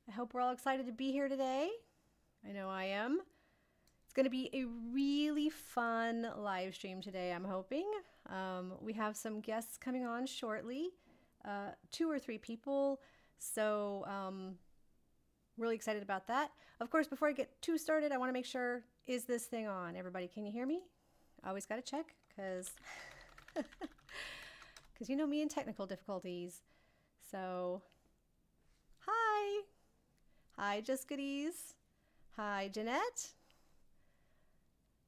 I hope we're all excited to be here today. I know I am. It's going to be a really fun live stream today, I'm hoping. We have some guests coming on shortly, 2 or 3 people. So, really excited about that. Of course, before I get too started, I want to make sure, is this thing on? Everybody, can you hear me? Always got to check because you know me and technical difficulties. So, hi. Hi, Just Goodies. Hi, Jeanette.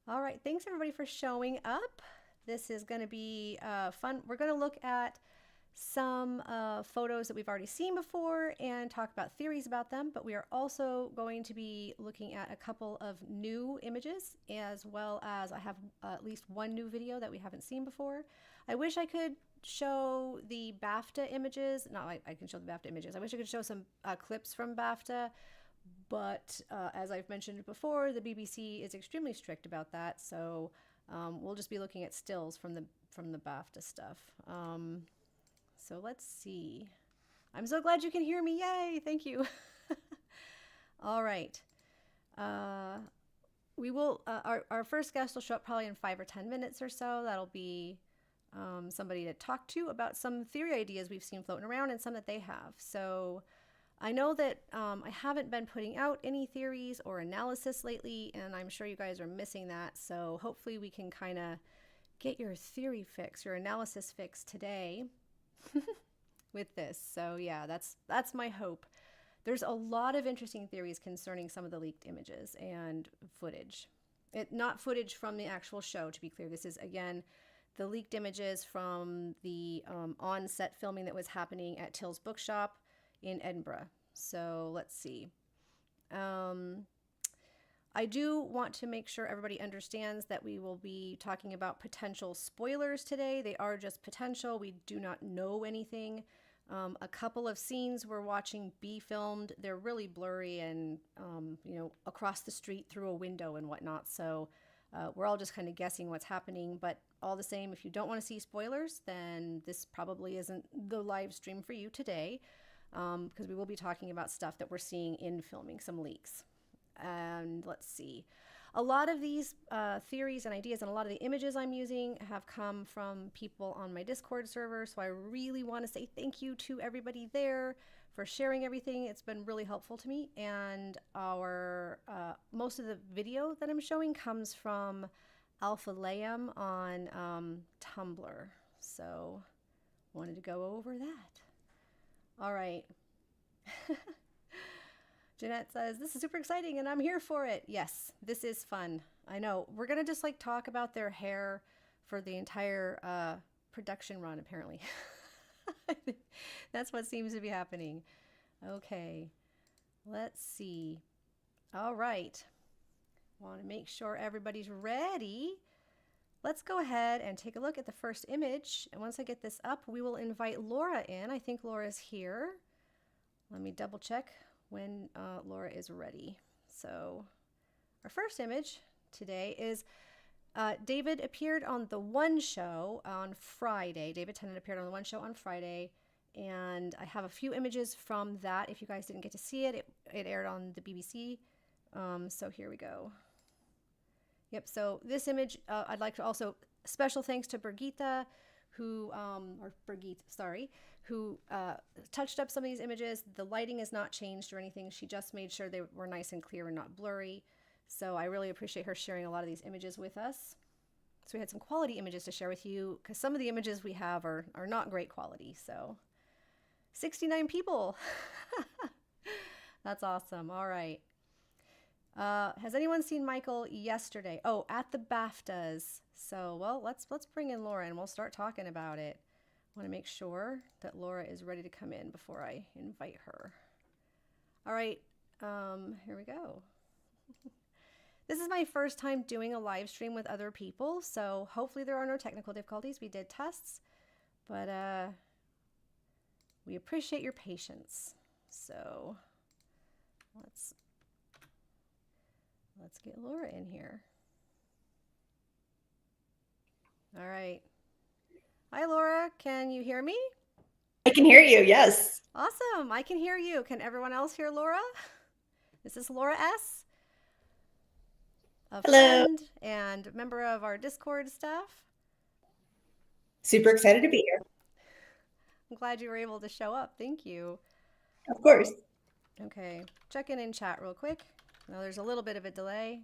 All right, thanks everybody for showing up. This is going to be fun. We're going to look at some photos that we've already seen before and talk about theories about them, but we are also going to be looking at a couple of new images, as well as I have at least one new video that we haven't seen before. I wish I could show the BAFTA images. No, I can show the BAFTA images. I wish I could show some clips from BAFTA, but as I've mentioned before, the BBC is extremely strict about that, so we'll just be looking at stills from the BAFTA stuff. So let's see. I'm so glad you can hear me. Yay, thank you. All right. We will, our first guest will show up probably in 5 or 10 minutes or so. That'll be somebody to talk to about some theory ideas we've seen floating around and some that they have. So I know that I haven't been putting out any theories or analysis lately, and I'm sure you guys are missing that. So hopefully we can kind of get your theory fix, your analysis fix today with this. So yeah, that's my hope. There's a lot of interesting theories concerning some of the leaked images and footage. Not footage from the actual show, to be clear. This is, again, the leaked images from the on-set filming that was happening at Till's Bookshop in Edinburgh. So let's see. I do want to make sure everybody understands that we will be talking about potential spoilers today. They are just potential. We do not know anything. A couple of scenes we're watching be filmed. They're really blurry and, across the street through a window and whatnot. So we're all just kind of guessing what's happening. But all the same, if you don't want to see spoilers, then this probably isn't the live stream for you today, because we will be talking about stuff that we're seeing in filming, some leaks. And let's see. A lot of these theories and ideas and a lot of the images I'm using have come from people on my Discord server. So I really want to say thank you to everybody there for sharing everything. It's been really helpful to me. And our most of the video that I'm showing comes from Alpha Layam on Tumblr. So wanted to go over that. All right. Jeanette says, this is super exciting and I'm here for it. Yes, this is fun. I know. We're going to just talk about their hair for the entire production run, apparently. That's what seems to be happening. Okay, let's see. All right. Want to make sure everybody's ready. Let's go ahead and take a look at the first image. And once I get this up, we will invite Laura in. I think Laura's here. Let me double check when Laura is ready. So our first image today is David appeared on the One Show on Friday. David Tennant appeared on the One Show on Friday, and I have a few images from that. If you guys didn't get to see it, it aired on the BBC. So here we go. Yep, so this image, I'd like to also, special thanks to Birgitta, who touched up some of these images. The lighting is not changed or anything. She just made sure they were nice and clear and not blurry. So I really appreciate her sharing a lot of these images with us. So we had some quality images to share with you, because some of the images we have are not great quality. So 69 people. That's awesome. All right. Has anyone seen Michael yesterday? Oh, at the BAFTAs. So, well, let's bring in Laura and we'll start talking about it. I want to make sure that Laura is ready to come in before I invite her. All right, here we go. This is my first time doing a live stream with other people, so hopefully there are no technical difficulties. We did tests, but we appreciate your patience. So let's get Laura in here. All right. Hi, Laura. Can you hear me? I can hear you, yes. Awesome. I can hear you. Can everyone else hear Laura? This is Laura S., a Hello. friend and member of our Discord staff. Super excited to be here. I'm glad you were able to show up. Thank you. Of course. Okay, checking in chat real quick. Now there's a little bit of a delay.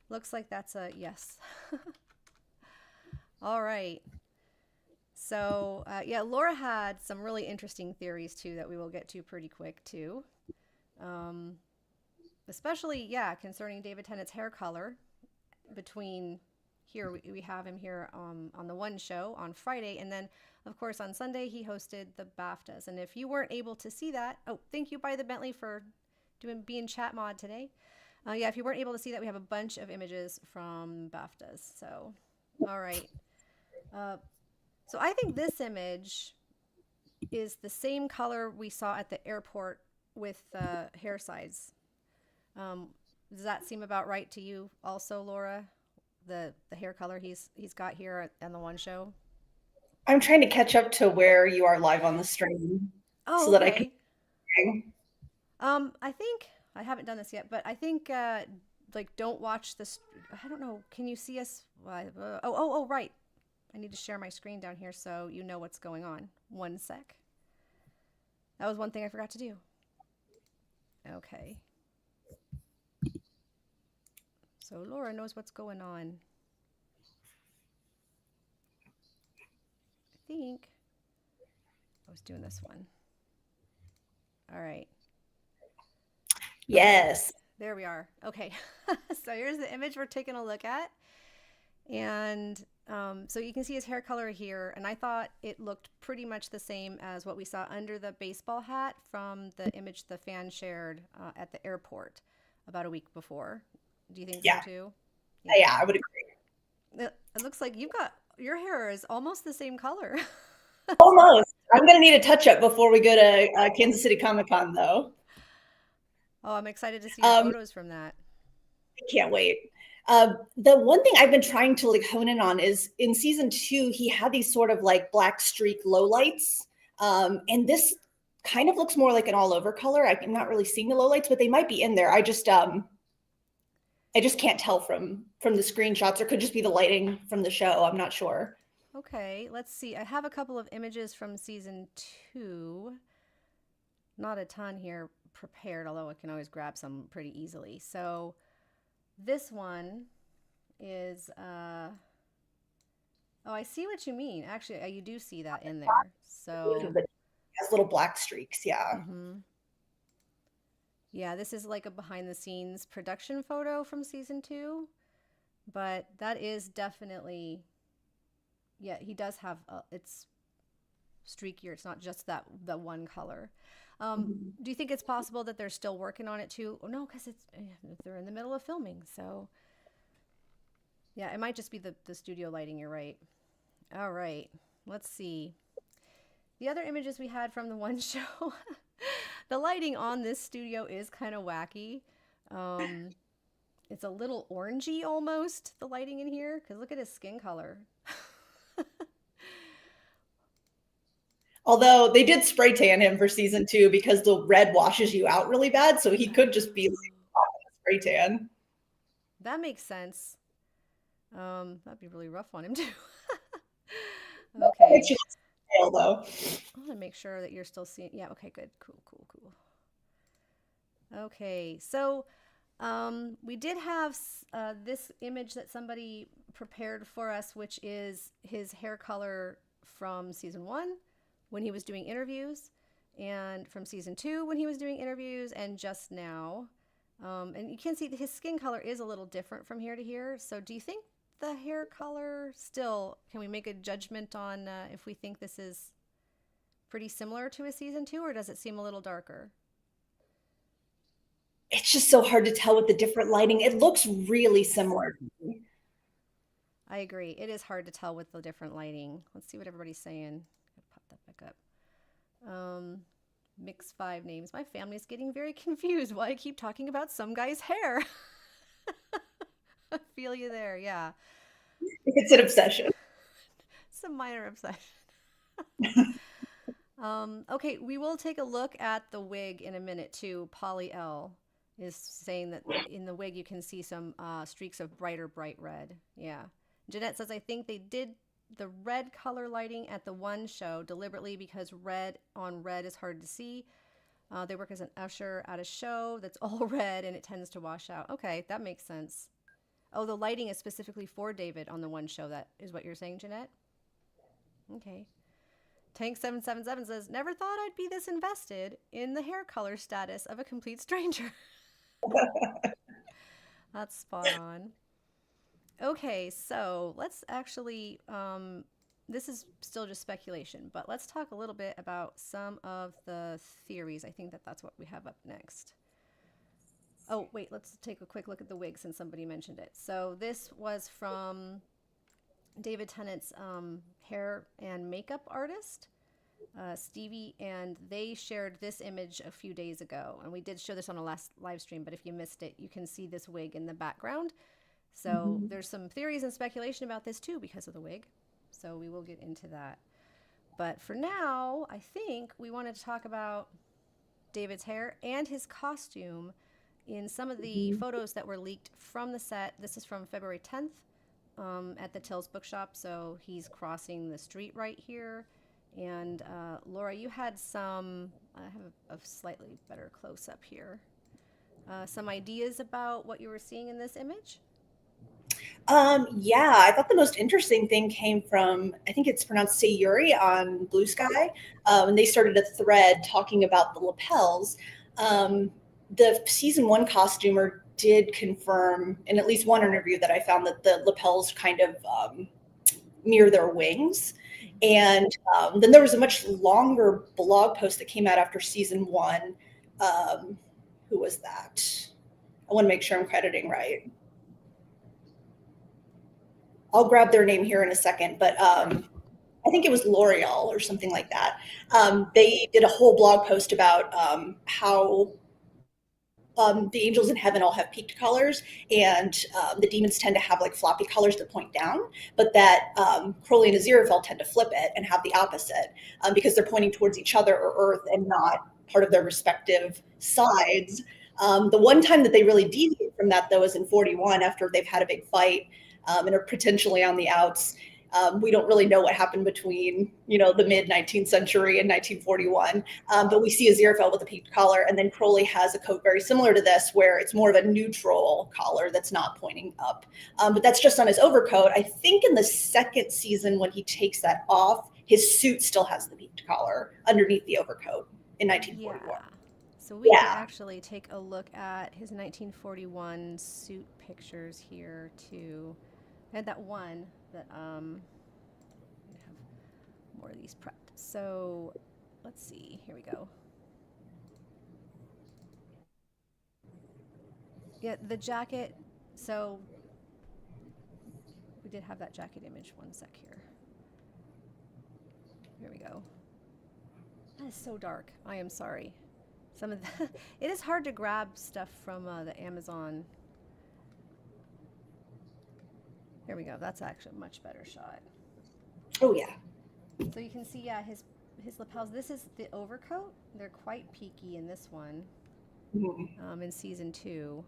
Looks like that's a yes. All right. So, yeah, Laura had some really interesting theories too that we will get to pretty quick too. Um, Especially, yeah, concerning David Tennant's hair color between here, we have him here on the one show on Friday. And then, of course, on Sunday, he hosted the BAFTAs. And if you weren't able to see that, oh, thank you, By the Bentley, for being chat mod today. Yeah, if you weren't able to see that, we have a bunch of images from BAFTAs. So, all right. Uh, so I think this image is the same color we saw at the airport with hair size. Um, does that seem about right to you also, Laura? The hair color he's got here on the one show? I'm trying to catch up to where you are live on the stream Oh, so that I can. okay. I think I haven't done this yet, but I think like don't watch this. I don't know. Can you see us? Oh, right. I need to share my screen down here so you know what's going on. One sec. That was one thing I forgot to do. Okay. So Laura knows what's going on. I think I was doing this one. All right. Yes. There we are. Okay. So here's the image we're taking a look at. And so you can see his hair color here. And I thought it looked pretty much the same as what we saw under the baseball hat from the image the fan shared at the airport about a week before. Do you think so Yeah. too? Yeah, I would agree. It looks like you've got your hair is almost the same color. Almost. I'm going to need a touch up before we go to Kansas City Comic Con, though. Oh, I'm excited to see your Um, photos from that. I can't wait. The one thing I've been trying to like hone in on is in season 2, he had these sort of like black streak lowlights. And this kind of looks more like an all over color. I'm not really seeing the lowlights, but they might be in there. I just can't tell from the screenshots, or could just be the lighting from the show. I'm not sure. Okay, let's see. I have a couple of images from season 2. Not a ton here prepared, although I can always grab some pretty easily. So this one is, oh, I see what you mean. Actually, you do see that in there. So, It has little black streaks. Yeah. mm-hmm. Yeah, this is like a behind the scenes production photo from season 2, but that is definitely, yeah, he does have, it's streakier. It's not just the one color. Do you think it's possible that they're still working on it too? Oh, no, because they're in the middle of filming. So yeah, it might just be the studio lighting. You're right. All right, let's see. The other images we had from the one show, the lighting on this studio is kind of wacky. Um, it's a little orangey almost, the lighting in here, because look at his skin color. Although they did spray tan him for season 2 because the red washes you out really bad, so he could just be like spray tan. That makes sense. That'd be really rough on him too. Okay. Pale, though. I want to make sure that you're still seeing. Yeah. Okay. Good. Cool. Cool. Cool. Okay. So, we did have this image that somebody prepared for us, which is his hair color from season 1 when he was doing interviews, and from season 2 when he was doing interviews, and just now. And you can see that his skin color is a little different from here to here. So, do you think the hair color still, can we make a judgment on if we think this is pretty similar to his season 2, or does it seem a little darker? It's just so hard to tell with the different lighting. It looks really similar. I agree. It is hard to tell with the different lighting. Let's see what everybody's saying. Pop that back up. Mix 5 names. My family's getting very confused why I keep talking about some guy's hair. I feel you there. Yeah. It's an obsession. Some minor obsession. Okay, we will take a look at the wig in a minute too. Polly L is saying that in the wig you can see some streaks of bright red. Yeah. Jeanette says, I think they did the red color lighting at the one show deliberately because red on red is hard to see. They work as an usher at a show that's all red and it tends to wash out. Okay, that makes sense. Oh, the lighting is specifically for David on the one show. That is what you're saying, Jeanette? Okay. Tank777 says, never thought I'd be this invested in the hair color status of a complete stranger. That's spot on. Okay, so let's actually, this is still just speculation, but let's talk a little bit about some of the theories. I think that that's what we have up next. Oh, wait, let's take a quick look at the wig since somebody mentioned it. So this was from David Tennant's hair and makeup artist, Stevie, and they shared this image a few days ago. And we did show this on a last live stream, but if you missed it, you can see this wig in the background. So there's some theories and speculation about this too because of the wig. So we will get into that. But for now, I think we wanted to talk about David's hair and his costume in some of the photos that were leaked from the set. This is from February 10th at the Tills Bookshop. So he's crossing the street right here. And Laura, you had some, I have a slightly better close up here. Some ideas about what you were seeing in this image? Yeah, I thought the most interesting thing came from, I think it's pronounced Sayuri on Blue Sky. And they started a thread talking about the lapels. The season one costumer did confirm in at least one interview that I found that the lapels kind of mirror their wings. And then there was a much longer blog post that came out after season one. Who was that? I want to make sure I'm crediting right. I'll grab their name here in a second, but I think it was L'Oreal or something like that. They did a whole blog post about how the angels in heaven all have peaked colors, and the demons tend to have like floppy colors that point down, but that Crowley and Aziraphale tend to flip it and have the opposite because they're pointing towards each other or Earth and not part of their respective sides. The one time that they really deviate from that, though, is in 41 after they've had a big fight and are potentially on the outs. We don't really know what happened between, the mid 19th century and 1941, but we see Aziraphale with a peaked collar, and then Crowley has a coat very similar to this, where it's more of a neutral collar that's not pointing up. But that's just on his overcoat. I think in the second season, when he takes that off, his suit still has the peaked collar underneath the overcoat in 1941. Yeah. So we can actually take a look at his 1941 suit pictures here too. I had that one that I have more of these prepped. So let's see. Here we go. Yeah, the jacket. So we did have that jacket image. One sec here. Here we go. That is so dark. I am sorry. Some of the it is hard to grab stuff from the Amazon. Here we go. That's actually a much better shot. Oh yeah. So you can see, yeah, his lapels. This is the overcoat. They're quite peaky in this one, in season 2.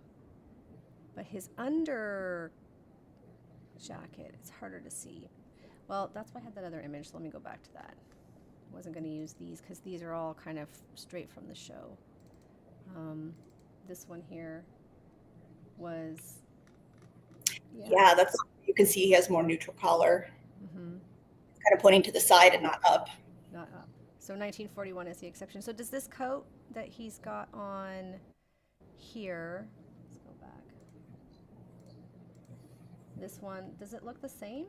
But his under jacket, it's harder to see. Well, that's why I had that other image. So let me go back to that. I wasn't going to use these because these are all kind of straight from the show. This one here was... Yeah, that's, you can see he has more neutral collar. Kind of pointing to the side and not up. Not up. So 1941 is the exception. So does this coat that he's got on here... Let's go back. This one, does it look the same?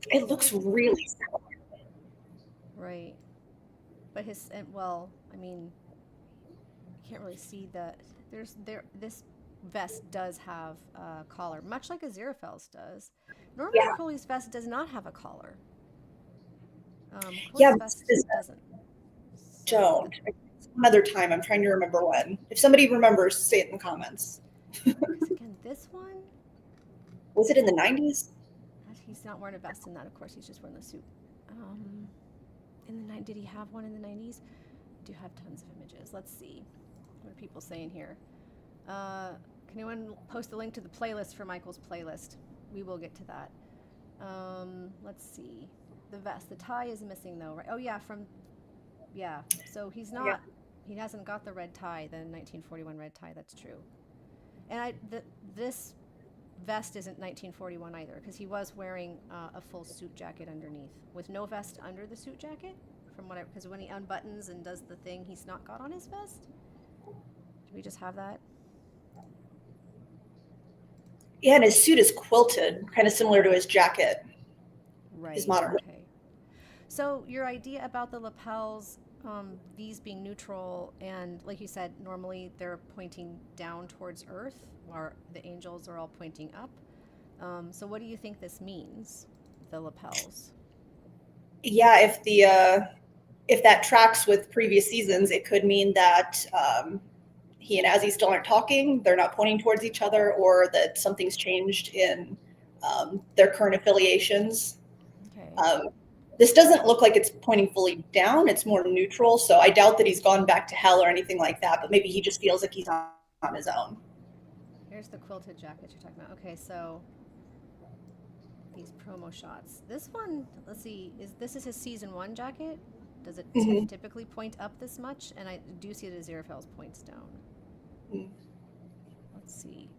It looks really similar. Right. But well, I mean, you can't really see that. This vest does have a collar, much like Aziraphale's does. Normally, Crowley's vest does not have a collar. Crowley's vest doesn't. Don't. Another time, I'm trying to remember when. If somebody remembers, say it in the comments. Again, this one? Was it in the 90s? He's not wearing a vest in that, of course. He's just wearing the suit. did he have one in the 90s? Do have tons of images. Let's see. What are people saying here? Can anyone post a link to the playlist for Michael's playlist? We will get to that. Let's see. The vest. The tie is missing though, right? Oh yeah, yeah. So he's not. Yeah. He hasn't got the red tie, the 1941 red tie. That's true. And this vest isn't 1941 either, because he was wearing a full suit jacket underneath with no vest under the suit jacket. From what because when he unbuttons and does the thing, he's not got on his vest. Do we just have that? Yeah, and his suit is quilted, kind of similar to his jacket. Right. His modern. Okay. So your idea about the lapels, these being neutral, and like you said, normally they're pointing down towards Earth, or the angels are all pointing up. So what do you think this means, the lapels? Yeah, if that tracks with previous seasons, it could mean that he and Azzy still aren't talking, they're not pointing towards each other, or that something's changed in their current affiliations. Okay. This doesn't look like it's pointing fully down. It's more neutral. So I doubt that he's gone back to hell or anything like that, but maybe he just feels like he's on his own. Here's the quilted jacket you're talking about. Okay, so these promo shots. This one, let's see, this is his season 1 jacket? Does it typically point up this much? And I do see that Aziraphale's points down. Let's see.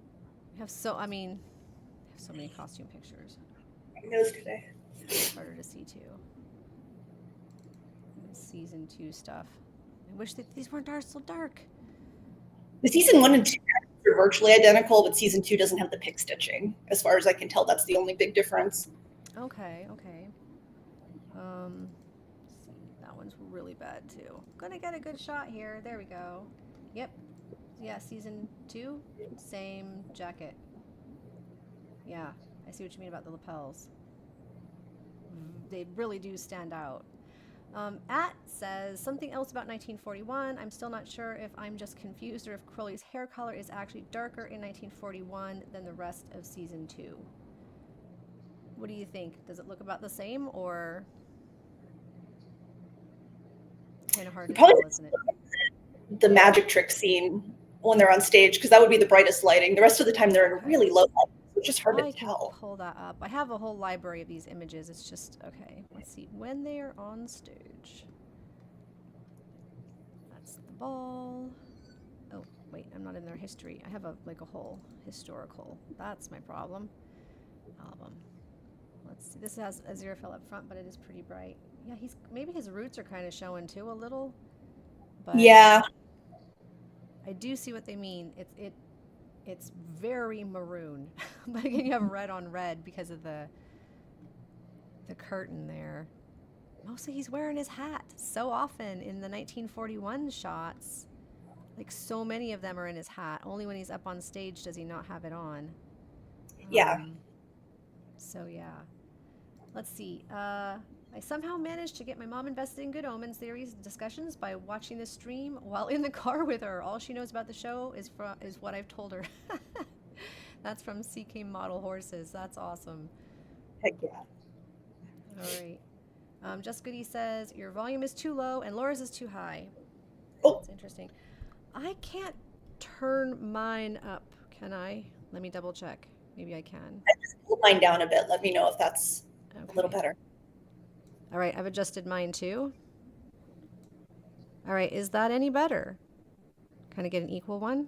I have so many costume pictures. I noticed today. It's harder to see too. Season 2 stuff. I wish that these weren't so dark. The season 1 and 2 are virtually identical, but season 2 doesn't have the pick stitching. As far as I can tell, that's the only big difference. Okay. Let's see. That one's really bad too. Gonna get a good shot here. There we go. Yep. Yeah, season 2, same jacket. Yeah, I see what you mean about the lapels. They really do stand out. At says something else about 1941. I'm still not sure if I'm just confused or if Crowley's hair color is actually darker in 1941 than the rest of season 2. What do you think? Does it look about the same, or kind of hard to tell, isn't it? The magic trick scene when they're on stage, because that would be the brightest lighting. The rest of the time they're in really low light. It's just hard to tell. Pull that up. I have a whole library of these images. It's just okay. Let's see when they are on stage. That's the ball. Oh wait, I'm not in their history. I have a whole historical. That's my problem. Album. Let's see. This has Aziraphale up front, but it is pretty bright. Yeah, maybe his roots are kind of showing too a little. But yeah, I do see what they mean. It's very maroon, but again, you have red on red because of the curtain there. Mostly he's wearing his hat so often in the 1941 shots. Like so many of them are in his hat. Only when he's up on stage does he not have it on. Yeah. So yeah. Let's see. I somehow managed to get my mom invested in Good Omens theories discussions by watching the stream while in the car with her. All she knows about the show is what I've told her. That's from CK Model Horses. That's awesome. Heck yeah. All right. Just Goody says, your volume is too low and Laura's is too high. Oh. That's interesting. I can't turn mine up, can I? Let me double check. Maybe I can. I just pull mine down a bit. Let me know if that's a little better. All right, I've adjusted mine too. All right, is that any better? Kind of get an equal one.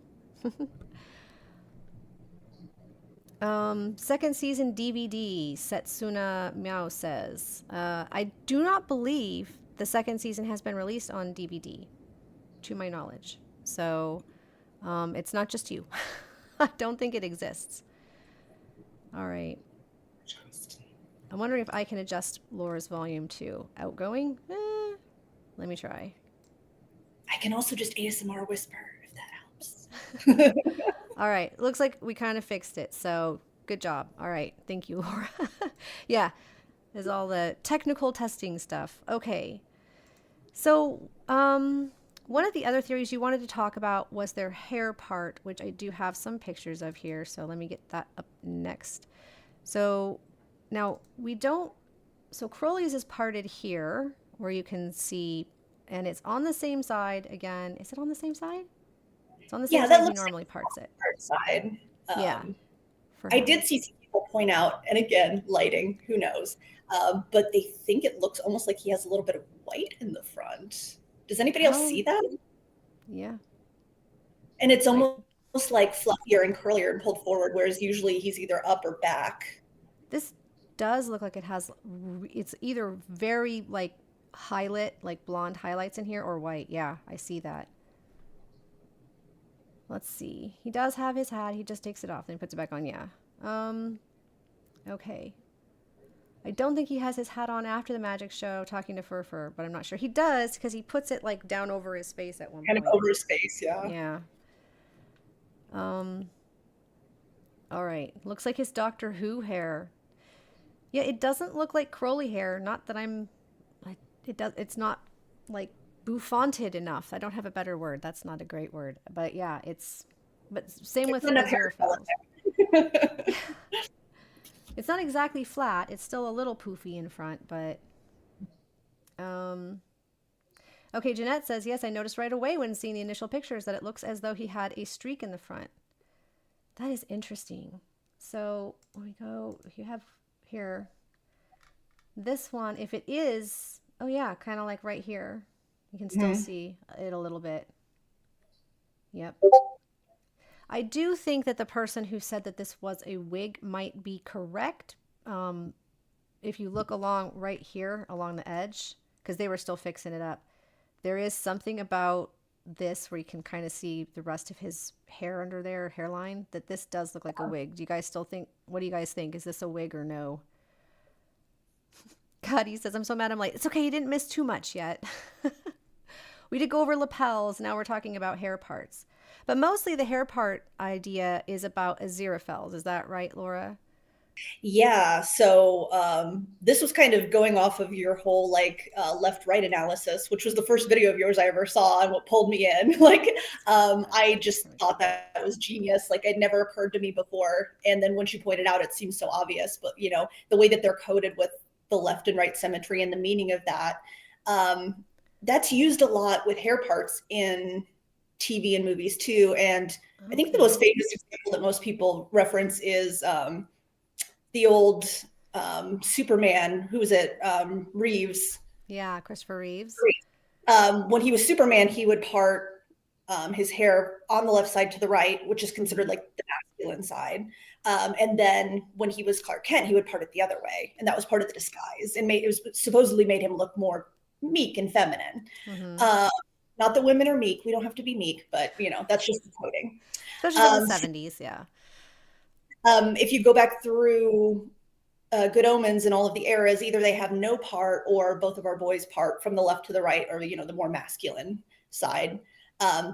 Second season DVD, Setsuna Meow says, I do not believe the second season has been released on DVD, to my knowledge. So it's not just you. I don't think it exists. All right. I'm wondering if I can adjust Laura's volume to outgoing. Let me try. I can also just ASMR whisper if that helps. All right. Looks like we kind of fixed it. So good job. All right. Thank you, Laura. Yeah. There's all the technical testing stuff. Okay. So one of the other theories you wanted to talk about was their hair part, which I do have some pictures of here. So let me get that up next. So now so Crowley's is parted here, where you can see, and it's on the same side again. Is it on the same side? It's on the same Yeah, that side he looks like normally parts it. the hard side. Yeah, Um, for I him. did see some people point out, and again, lighting, who knows? But they think it looks almost like he has a little bit of white in the front. Does anybody else Oh, see that? yeah. And it's I almost like fluffier and curlier and pulled forward, whereas usually he's either up or back. This does look like it has, it's either very like highlight, like blonde highlights in here, or white. Yeah, I see that. Let's see. He does have his hat. He just takes it off and puts it back on. Yeah. Um, okay. I don't think he has his hat on after the magic show talking to Fur, but I'm not sure. He does because he puts it like down over his face at one Kind of point. over his face, yeah. Yeah. Um, all right. Looks like his Doctor Who hair. Yeah, it doesn't look like Crowley hair. Not that I'm it does it's not like bouffanted enough. I don't have a better word. That's not a great word. But yeah, it's but same There's with not enough hair Aziraphale's. follicle. It's not exactly flat. It's still a little poofy in front, but um okay, Jeanette says, "Yes, I noticed right away when seeing the initial pictures that it looks as though he had a streak in the front." That is interesting. So, when we go, you have here this one, if it is, oh yeah, kind of like right here. You can still Mhm. see it a little bit. Yep. I do think that the person who said that this was a wig might be correct. Um, if you look along right here, along the edge, because they were still fixing it up, there is something about this where you can kind of see the rest of his hair under there, hairline, that this does look like a wig. Do you guys still think, what do you guys think? Is this a wig or no? God, he says, I'm so mad. I'm like, it's okay. You didn't miss too much yet. We did go over lapels. Now we're talking about hair parts. But mostly the hair part idea is about Aziraphale's. Is that right, Laura? Yeah, so this was kind of going off of your whole like left-right analysis, which was the first video of yours I ever saw and what pulled me in. Like, I just thought that was genius. Like, it never occurred to me before. And then when she pointed out, it seems so obvious. But you know, the way that they're coded with the left and right symmetry and the meaning of that, that's used a lot with hair parts in TV and movies too. And I think the Okay. most famous example that most people reference is the old Superman, who was it? Reeves. Yeah, Christopher Reeves. When he was Superman, he would part his hair on the left side to the right, which is considered like the masculine side. And then when he was Clark Kent, he would part it the other way, and that was part of the disguise. And it was supposedly made him look more meek and feminine. Mm-hmm. Uh, Not that women are meek; we don't have to be meek, but you know that's just the coding. Especially from the 70s. Yeah. If you go back through Good Omens and all of the eras, either they have no part or both of our boys part from the left to the right, or you know the more masculine side.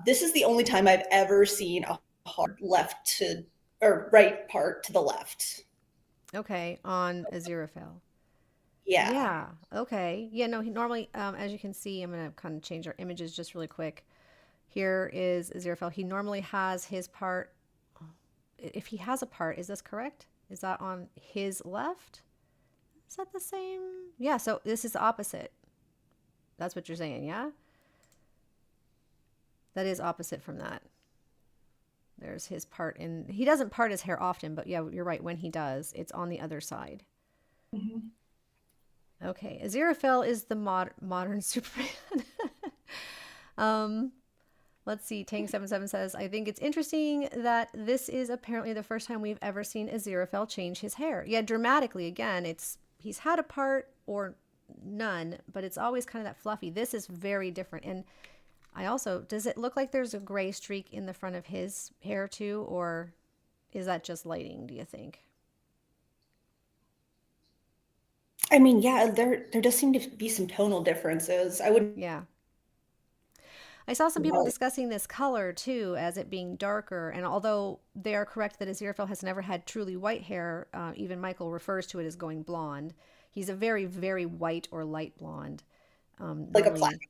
This is the only time I've ever seen a hard left to or right part to the left. Okay, on Aziraphale. Yeah. Yeah. Okay. Yeah. No. He normally, as you can see, I'm gonna kind of change our images just really quick. Here is Aziraphale. He normally has his part. If he has a part, is this correct? Is that on his left? Is that the same? Yeah. So this is the opposite. That's what you're saying, yeah? That is opposite from that. There's his part in. He doesn't part his hair often, but yeah, you're right. When he does, it's on the other side. Mhm. Okay, Aziraphale is the modern Superman. um, let's see. Tang77 says, I think it's interesting that this is apparently the first time we've ever seen Aziraphale change his hair. Yeah, dramatically. Again, he's had a part or none, but it's always kind of that fluffy. This is very different. And I also, does it look like there's a gray streak in the front of his hair too, or is that just lighting, do you think? I mean, yeah, there does seem to be some tonal differences. I wouldn't Yeah. I saw some people know. discussing this color too as it being darker, and although they are correct that Aziraphale has never had truly white hair, even Michael refers to it as going blonde. He's a very, very white or light blonde. Like a Normally, platinum.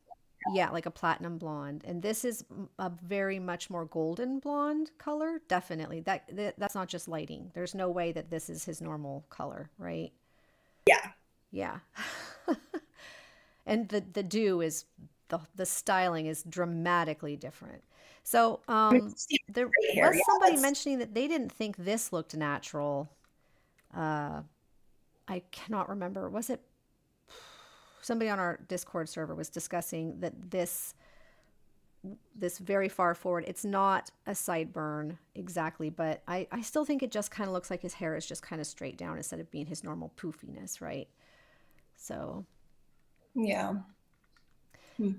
yeah, like a platinum blonde. And this is a very much more golden blonde color. Definitely. That's not just lighting. There's no way that this is his normal color, right? Yeah. Yeah. And the do is the styling is dramatically different. So I mean, Steve's there great hair. was Yeah, somebody that's mentioning that they didn't think this looked natural. Uh, I cannot remember. Was it somebody on our Discord server was discussing that this very far forward, it's not a sideburn exactly, but I still think it just kind of looks like his hair is just kind of straight down instead of being his normal poofiness, right? So yeah. Hmm.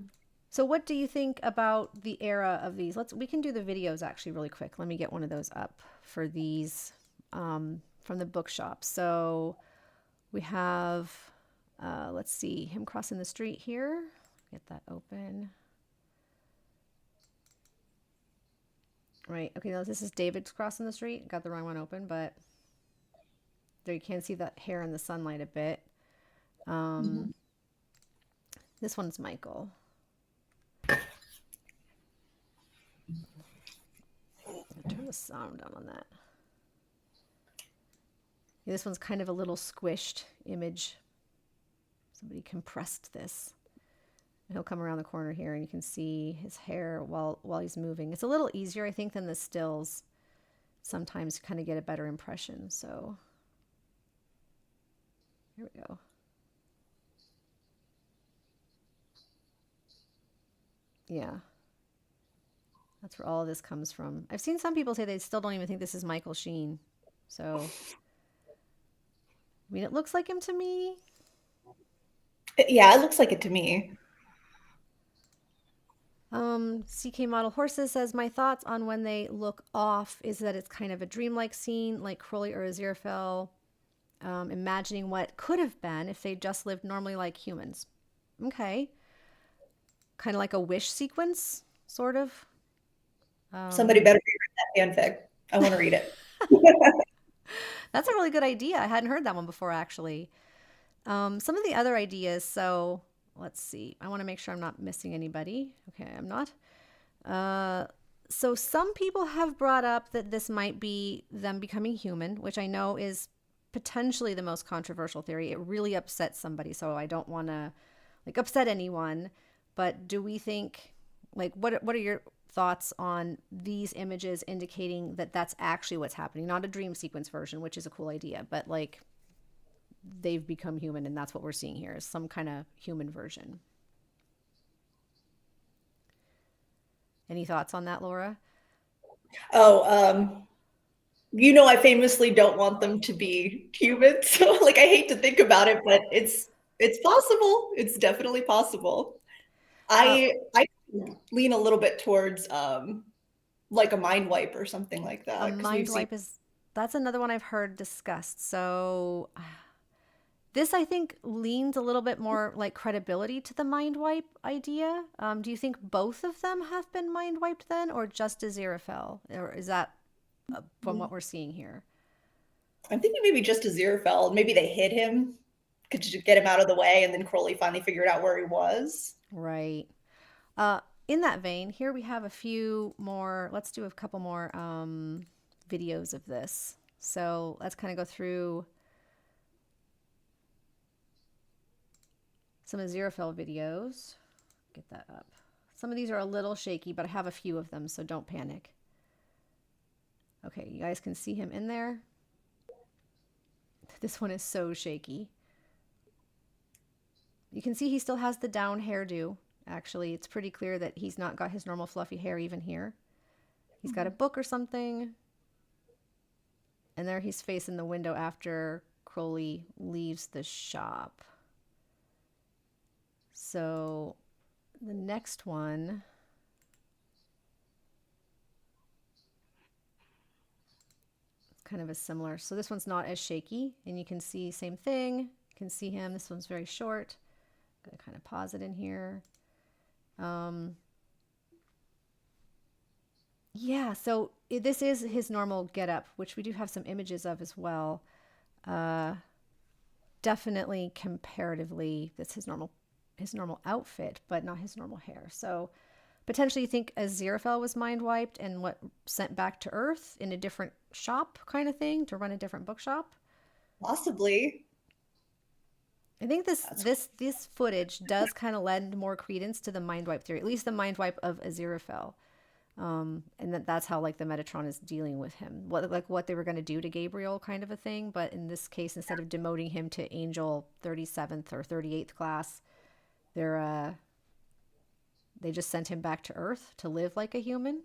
so what do you think about the era of these? We can do the videos actually really quick. Let me get one of those up for these from the bookshop. So we have let's see, him crossing the street here. Get that open. Right. Okay, now this is David's crossing the street. Got the wrong one open, but there you can see that hair in the sunlight a bit. Mhm. This one's Michael. Turn the sound down on that. Yeah, this one's kind of a little squished image. Somebody compressed this. He'll come around the corner here and you can see his hair while he's moving. It's a little easier, I think, than the stills. Sometimes kind of get a better impression. So here we go. Yeah. That's where all of this comes from. I've seen some people say they still don't even think this is Michael Sheen. So, I mean, it looks like him to me. Yeah, it looks like it to me. CK Model Horses says, my thoughts on when they look off is that it's kind of a dreamlike scene, like Crowley or Aziraphale, imagining what could have been if they just lived normally like humans. Okay. Kind of like a wish sequence, sort of. Somebody Um, better read that fanfic. I want to read it. that's a really good idea. I hadn't heard that one before, actually. Some of the other ideas, so let's see. I want to make sure I'm not missing anybody. Okay, I'm not. So some people have brought up that this might be them becoming human, which I know is potentially the most controversial theory. It really upsets somebody, so I don't want to like upset anyone. But do we think like what are your thoughts on these images indicating that that's actually what's happening? Not a dream sequence version, which is a cool idea, but like they've become human and that's what we're seeing here is some kind of human version. Any thoughts on that, Laura? Oh, I famously don't want them to be human. So like I hate to think about it, but it's possible. It's definitely possible. Uh, I lean a little bit towards like a mind wipe or something like a that because we've mind seen. wipe is that's another one I've heard discussed. So this I think leans a little bit more like credibility to the mind wipe idea. Do you think both of them have been mind wiped then, or just Aziraphale, or is that from what we're seeing here? I'm thinking maybe just Aziraphale. Maybe they hid him to get him out of the way, and then Crowley finally figured out where he was. Right. Uh, in that vein, here we have a few more. Let's do a couple more videos of this. So let's kind of go through some Aziraphale videos. Get that up. Some of these are a little shaky, but I have a few of them, so don't panic. Okay, you guys can see him in there. This one is so shaky. You can see he still has the down hairdo. Actually, it's pretty clear that he's not got his normal fluffy hair even here. He's got a book or something. And there he's facing the window after Crowley leaves the shop. So the next one, kind of a similar. So this one's not as shaky, and you can see same thing. You can see him. This one's very short. Gonna kind of pause it in here. Yeah, so this is his normal getup, which we do have some images of as well. Uh, Definitely comparatively, that's his normal outfit, but not his normal hair. So potentially you think Aziraphale was mind wiped and what sent back to Earth in a different shop kind of thing to run a different bookshop. Possibly. I think That's this footage does kind of lend more credence to the mind wipe theory, at least the mind wipe of Aziraphale. And that's how like the Metatron is dealing with him, what they were going to do to Gabriel, kind of a thing. But in this case, instead of demoting him to Angel 37th or 38th class, they're they just sent him back to Earth to live like a human.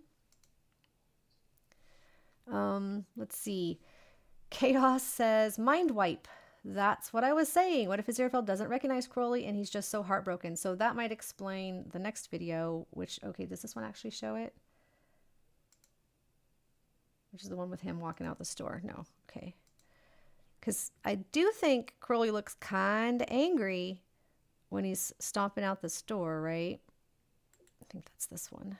Let's see. Chaos says mind wipe. That's what I was saying. What if Aziraphale doesn't recognize Crowley and he's just so heartbroken? So that might explain the next video, which, okay, does this one actually show it? Which is the one with him walking out the store. No. Okay. Because I do think Crowley looks kind of angry when he's stomping out the store, right? I think that's this one.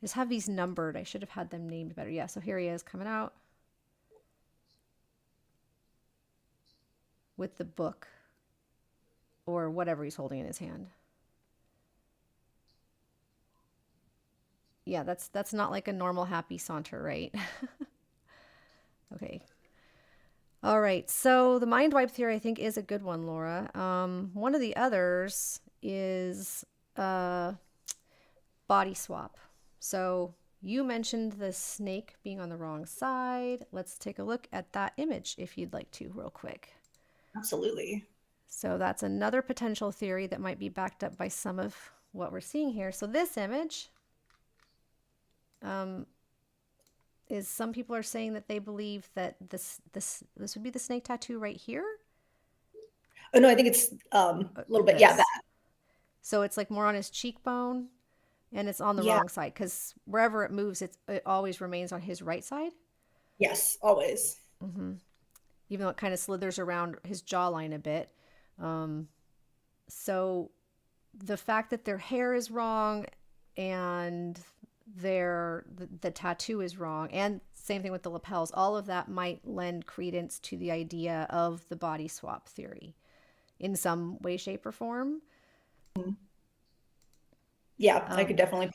Just have these numbered. I should have had them named better. Yeah, so here he is coming out with the book or whatever he's holding in his hand. Yeah, that's not like a normal happy saunter, right? Okay. All right. So the mind wipe theory, I think, is a good one, Laura. One of the others is body swap. So you mentioned the snake being on the wrong side. Let's take a look at that image if you'd like to, real quick. absolutely. So that's another potential theory that might be backed up by some of what we're seeing here. So this image is, some people are saying that they believe that this would be the snake tattoo right here. Oh no, I think it's a little bit. Yeah, This. that. So it's like more on his cheekbone, and it's on the Yeah. wrong side because wherever it moves, it always remains on his right side. Yes, always. Even though it kind of slithers around his jawline a bit. So the fact that their hair is wrong and the tattoo is wrong, and same thing with the lapels, all of that might lend credence to the idea of the body swap theory in some way, shape, or form. Yeah, I could definitely.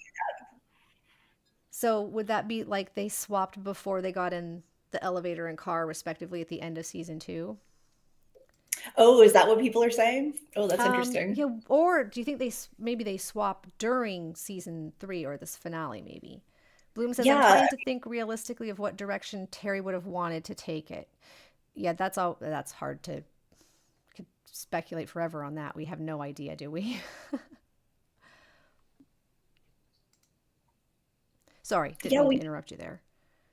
So would that be like they swapped before they got in the elevator and car respectively at the end of season 2? Oh, is that what people are saying? Oh, that's interesting. Yeah, or do you think maybe they swap during season 3 or this finale maybe? Bloom says, I'm Yeah, trying to think realistically of what direction Terry would have wanted to take it. Yeah, that's hard to could speculate forever on that. We have no idea, do we? Sorry, didn't yeah, mean to we interrupt you there.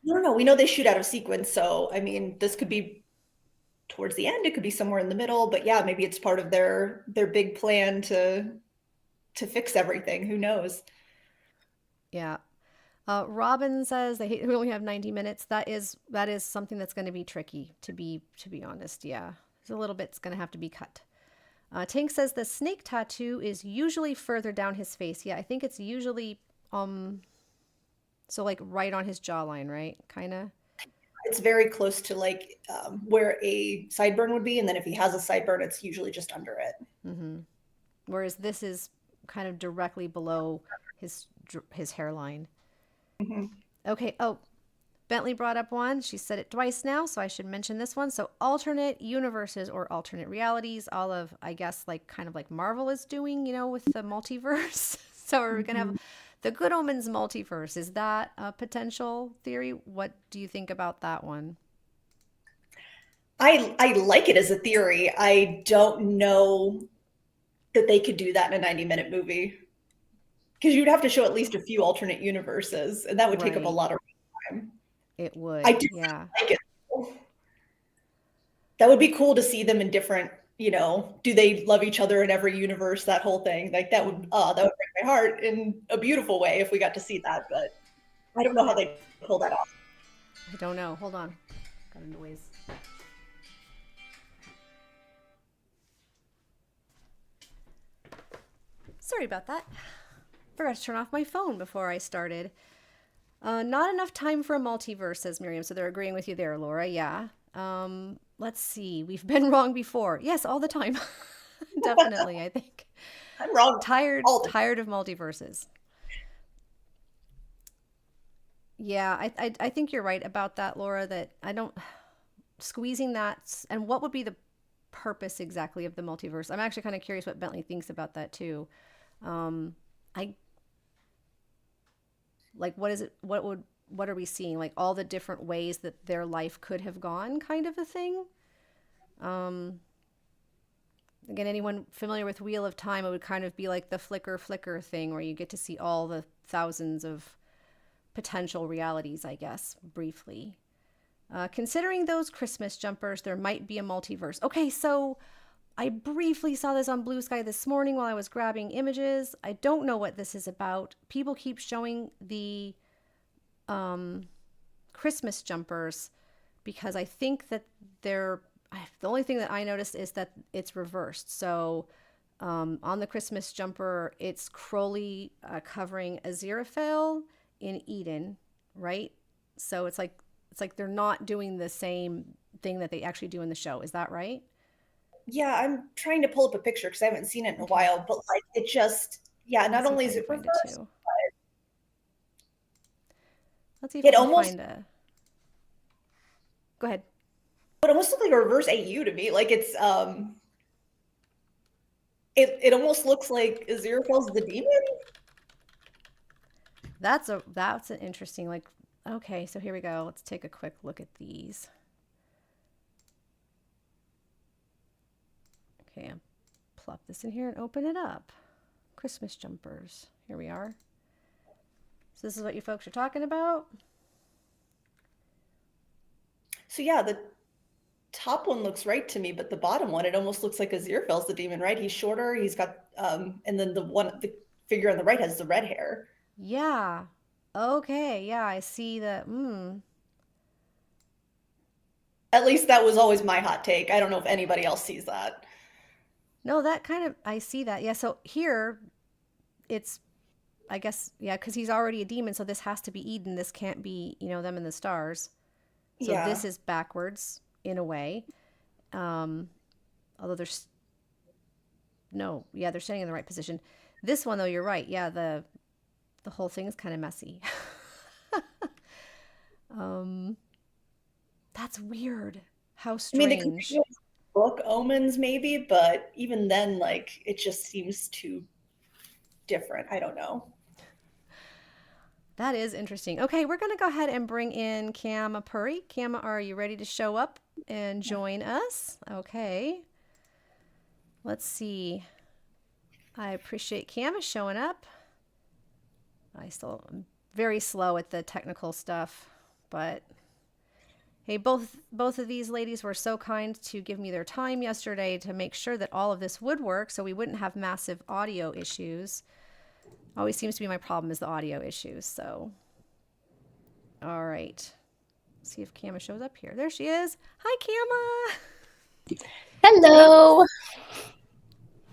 no. We know they shoot out of sequence, so I mean, this could be towards the end. It could be somewhere in the middle, but yeah, maybe it's part of their big plan to fix everything. Who knows? Yeah. Robin says we only have 90 minutes. That is something that's going to be tricky to be honest. Yeah, it's a little bit's going to have to be cut. Tank says the snake tattoo is usually further down his face. Yeah, I think it's usually so like right on his jawline, right? Kind of. It's very close to like where a sideburn would be, and then if he has a sideburn, it's usually just under it. Whereas this is kind of directly below his hairline. Okay. Oh, Bentley brought up one. She said it twice now, so I should mention this one. So alternate universes or alternate realities, all of, I guess, like kind of like Marvel is doing, with the multiverse. So we're going to have the Good Omens multiverse. Is that a potential theory? What do you think about that one? I like it as a theory. I don't know that they could do that in a 90-minute movie because you'd have to show at least a few alternate universes, and that would take up a Right. lot of time. It would. I do Yeah. like it. That would be cool to see them in different, do they love each other in every universe, that whole thing. Like that would break my heart in a beautiful way if we got to see that, but I don't know how they pull that off. I don't know. Hold on. Got a noise. Sorry about that. Forgot to turn off my phone before I started. Not enough time for a multiverse, says Miriam. So they're agreeing with you there, Laura. Yeah. Let's see. We've been wrong before. Yes, all the time. Definitely, I think. I'm wrong. Tired All the of multiverses. Yeah, I think you're right about that, Laura, that I don't squeezing that, and what would be the purpose exactly of the multiverse? I'm actually kind of curious what Bentley thinks about that too. I like, what is it? What are we seeing? Like all the different ways that their life could have gone, kind of a thing. Um, Again, anyone familiar with Wheel of Time, it would kind of be like the flicker flicker thing where you get to see all the thousands of potential realities, I guess, briefly. Considering those Christmas jumpers, there might be a multiverse. Okay, so I briefly saw this on Blue Sky this morning while I was grabbing images. I don't know what this is about. People keep showing the Christmas jumpers because I think that they're the only thing that I noticed is that it's reversed. So on the Christmas jumper, it's Crowley covering Aziraphale in Eden, right? So it's like they're not doing the same thing that they actually do in the show. Is that right? Yeah, I'm trying to pull up a picture because I haven't seen it in a Okay. while, but like it just, yeah, not Let's see if only I is can it find it reversed, too. Let's see if I it can almost find a. Go ahead. it almost looked like a reverse AU to me. Like it's it almost looks like Aziraphale's the demon. That's an interesting like. Okay, so here we go. Let's take a quick look at these. Okay, I'll plop this in here and open it up. Christmas jumpers. Here we are. So this is what you folks are talking about. So yeah, the top one looks right to me, but the bottom one, it almost looks like Aziraphale's the demon, right? He's shorter, he's got and then the figure on the right has the red hair. Yeah. Okay. Yeah, I see that. At least that was always my hot take. I don't know if anybody else sees that. No, that kind of I see that. Yeah. So here, it's I guess yeah, because he's already a demon, so this has to be Eden. This can't be them in the stars. So Yeah. this is backwards in a way. Um, Although there's no, yeah, they're standing in the right position. This one though, you're right. Yeah, the whole thing is kind of messy. um, that's weird. How I mean, they could strange. book omens maybe, but even then, like it just seems too different. I don't know. That is interesting. Okay, we're going to go ahead and bring in Kama Puri. Kama, are you ready to show up and join us? Okay. Let's see. I appreciate Kama showing up. I'm very slow at the technical stuff, but hey, both of these ladies were so kind to give me their time yesterday to make sure that all of this would work so we wouldn't have massive audio issues. Always seems to be my problem is the audio issues. So, all right. Let's see if Kama shows up here. There she is. Hi, Kama. Hello.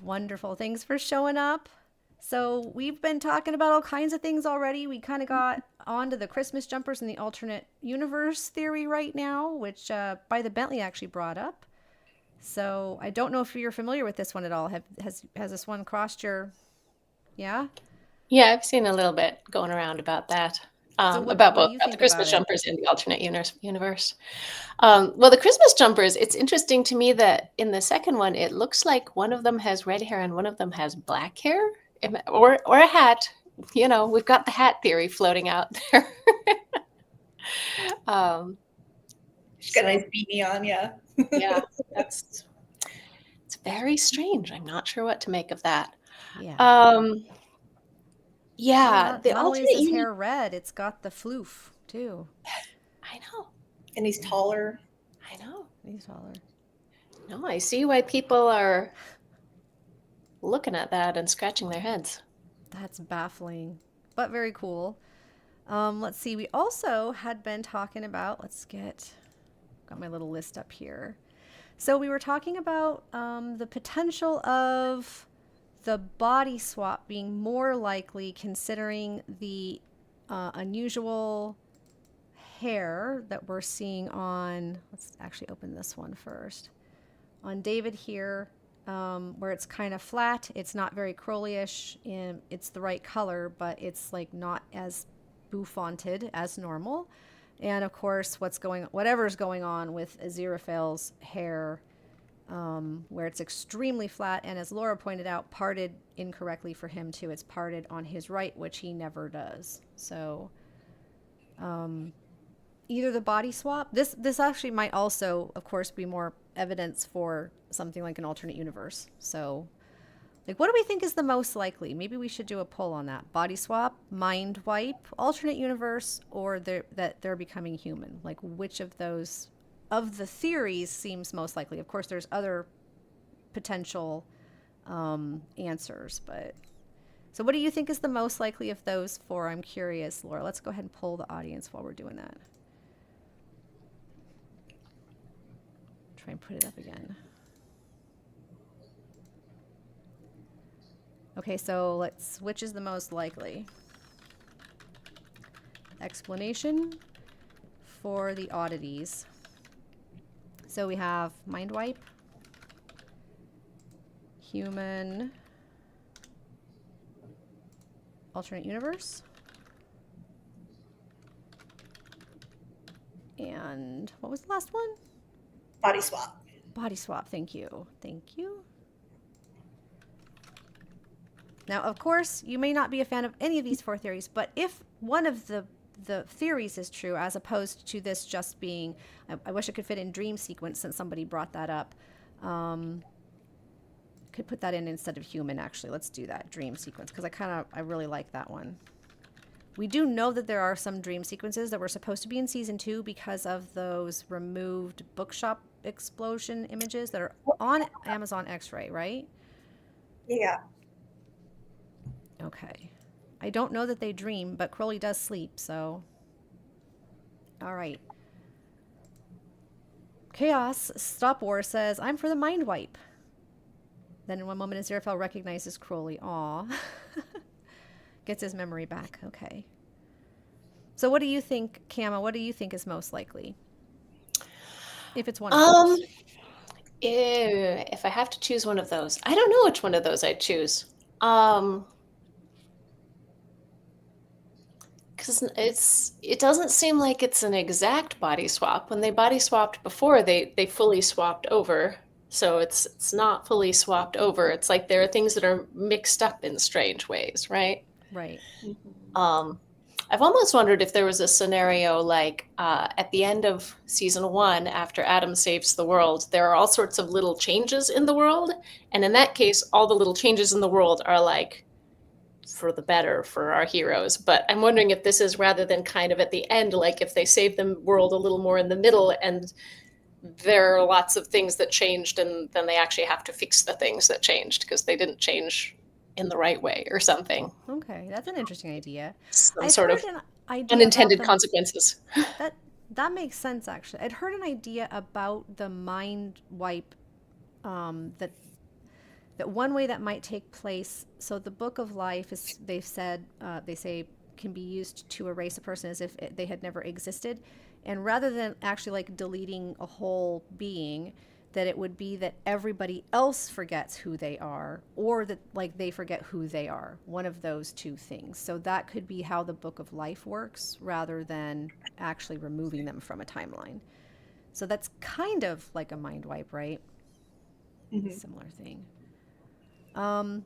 Wonderful. Thanks for showing up. So we've been talking about all kinds of things already. We kind of got onto the Christmas jumpers and the alternate universe theory right now, which by the Bentley actually brought up. So I don't know if you're familiar with this one at all. Has this one crossed your? Yeah. Yeah, I've seen a little bit going around about that. So About what do both you about the think about Christmas it? jumpers and the alternate universe. Well, the Christmas jumpers, it's interesting to me that in the second one, it looks like one of them has red hair and one of them has black hair, or a hat. You know, we've got the hat theory floating out there. She's got a nice beanie on, yeah. Yeah, it's very strange. I'm not sure what to make of that. Yeah. Yeah, the Not only is alternate his universe. hair red, it's got the floof too. I know. And he's taller. I know. He's taller. No, I see why people are looking at that and scratching their heads. That's baffling, but very cool. Let's see. We also had been talking about. Got my little list up here. So we were talking about the potential of the body swap being more likely, considering the unusual hair that we're seeing on. Let's actually open this one first. On David here, where it's kind of flat. It's not very Crowley-ish. It's the right color, but it's like not as bouffanted as normal. And of course, whatever's going on with Aziraphale's hair where it's extremely flat, and as Laura pointed out, parted incorrectly for him too. It's parted on his right, which he never does. So either the body swap, this actually might also, of course, be more evidence for something like an alternate universe. So like, what do we think is the most likely? Maybe we should do a poll on that. Body swap, mind wipe, alternate universe, or that they're becoming human. Like, which of those, of the theories, seems most likely? Of course, there's other potential answers, but... So what do you think is the most likely of those four? I'm curious, Laura. Let's go ahead and poll the audience while we're doing that. Try and put it up again. Okay, so which is the most likely? Explanation for the oddities. So we have mind wipe, human, alternate universe, and what was the last one? Body swap. Body swap, thank you. Thank you. Now, of course, you may not be a fan of any of these four theories, but if one of the theories is true, as opposed to this just being, I wish it could fit in dream sequence since somebody brought that up. Could put that in instead of human, actually. Let's do that, dream sequence, because I really like that one. We do know that there are some dream sequences that were supposed to be in season 2 because of those removed bookshop explosion images that are on Amazon X-Ray, right? Yeah. Okay. I don't know that they dream, but Crowley does sleep, so... All right. Chaos Stop War says, I'm for the mind wipe. Then in one moment, Aziraphale recognizes Crowley. Aw. Gets his memory back. Okay. So what do you think, Kama? What do you think is most likely? If it's one of those. If I have to choose one of those, I don't know which one of those I'd choose. Because it doesn't seem like it's an exact body swap. When they body swapped before, they fully swapped over. So it's not fully swapped over. It's like there are things that are mixed up in strange ways, right? Right. I've almost wondered if there was a scenario like at the end of season 1, after Adam saves the world, there are all sorts of little changes in the world. And in that case, all the little changes in the world are like for the better for our heroes. But I'm wondering if this is rather than kind of at the end, like if they save the world a little more in the middle and there are lots of things that changed and then they actually have to fix the things that changed because they didn't change in the right way or something. Okay, that's an interesting idea. Some sort of idea unintended consequences. That makes sense, actually. I'd heard an idea about the mind wipe, that one way that might take place. So the Book of Life is, they say, can be used to erase a person as if they had never existed. And rather than actually like deleting a whole being, that it would be that everybody else forgets who they are, or that like they forget who they are. One of those two things. So that could be how the Book of Life works, rather than actually removing them from a timeline. So that's kind of like a mind wipe, right? Mm-hmm. Similar thing.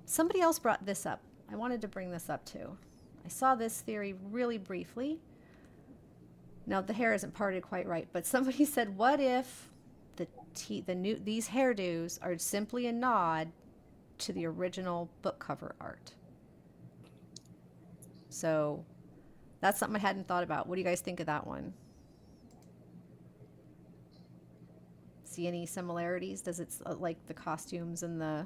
Somebody else brought this up. I wanted to bring this up too. I saw this theory really briefly. Now the hair isn't parted quite right, but somebody said, what if these hairdos are simply a nod to the original book cover art? So that's something I hadn't thought about. What do you guys think of that one? See any similarities? Does it like the costumes and the...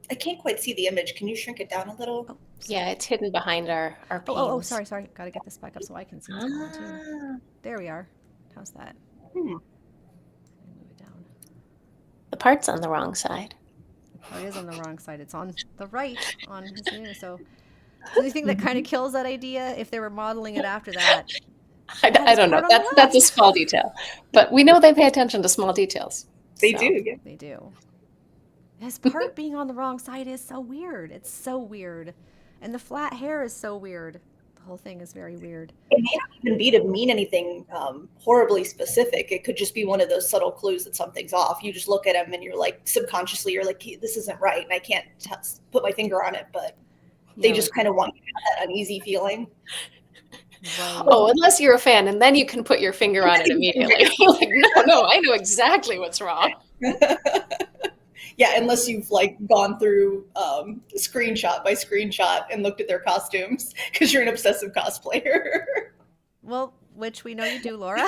I can't quite see the image. Can you shrink it down a little? Oh, yeah, it's hidden behind our panes. Oh, sorry. Got to get this back up so I can see what's going on too. There we are. How's that? Move it down. The part's on the wrong side. Oh, it is on the wrong side. It's on the right on his new. So do you think that kind of kills that idea if they were modeling it after that? I don't know. That's a small detail. But we know they pay attention to small details. They do. Yeah. They do. His part being on the wrong side is so weird. It's so weird. And the flat hair is so weird. The whole thing is very weird. It may not even be to mean anything horribly specific. It could just be one of those subtle clues that something's off. You just look at them and you're like, subconsciously, you're like, this isn't right, and I can't put my finger on it, but they just kind of want you to have that uneasy feeling. Right. Oh, unless you're a fan, and then you can put your finger on it immediately. Like, no, I know exactly what's wrong. Yeah, unless you've like gone through screenshot by screenshot and looked at their costumes because you're an obsessive cosplayer. Well, which we know you do, Laura.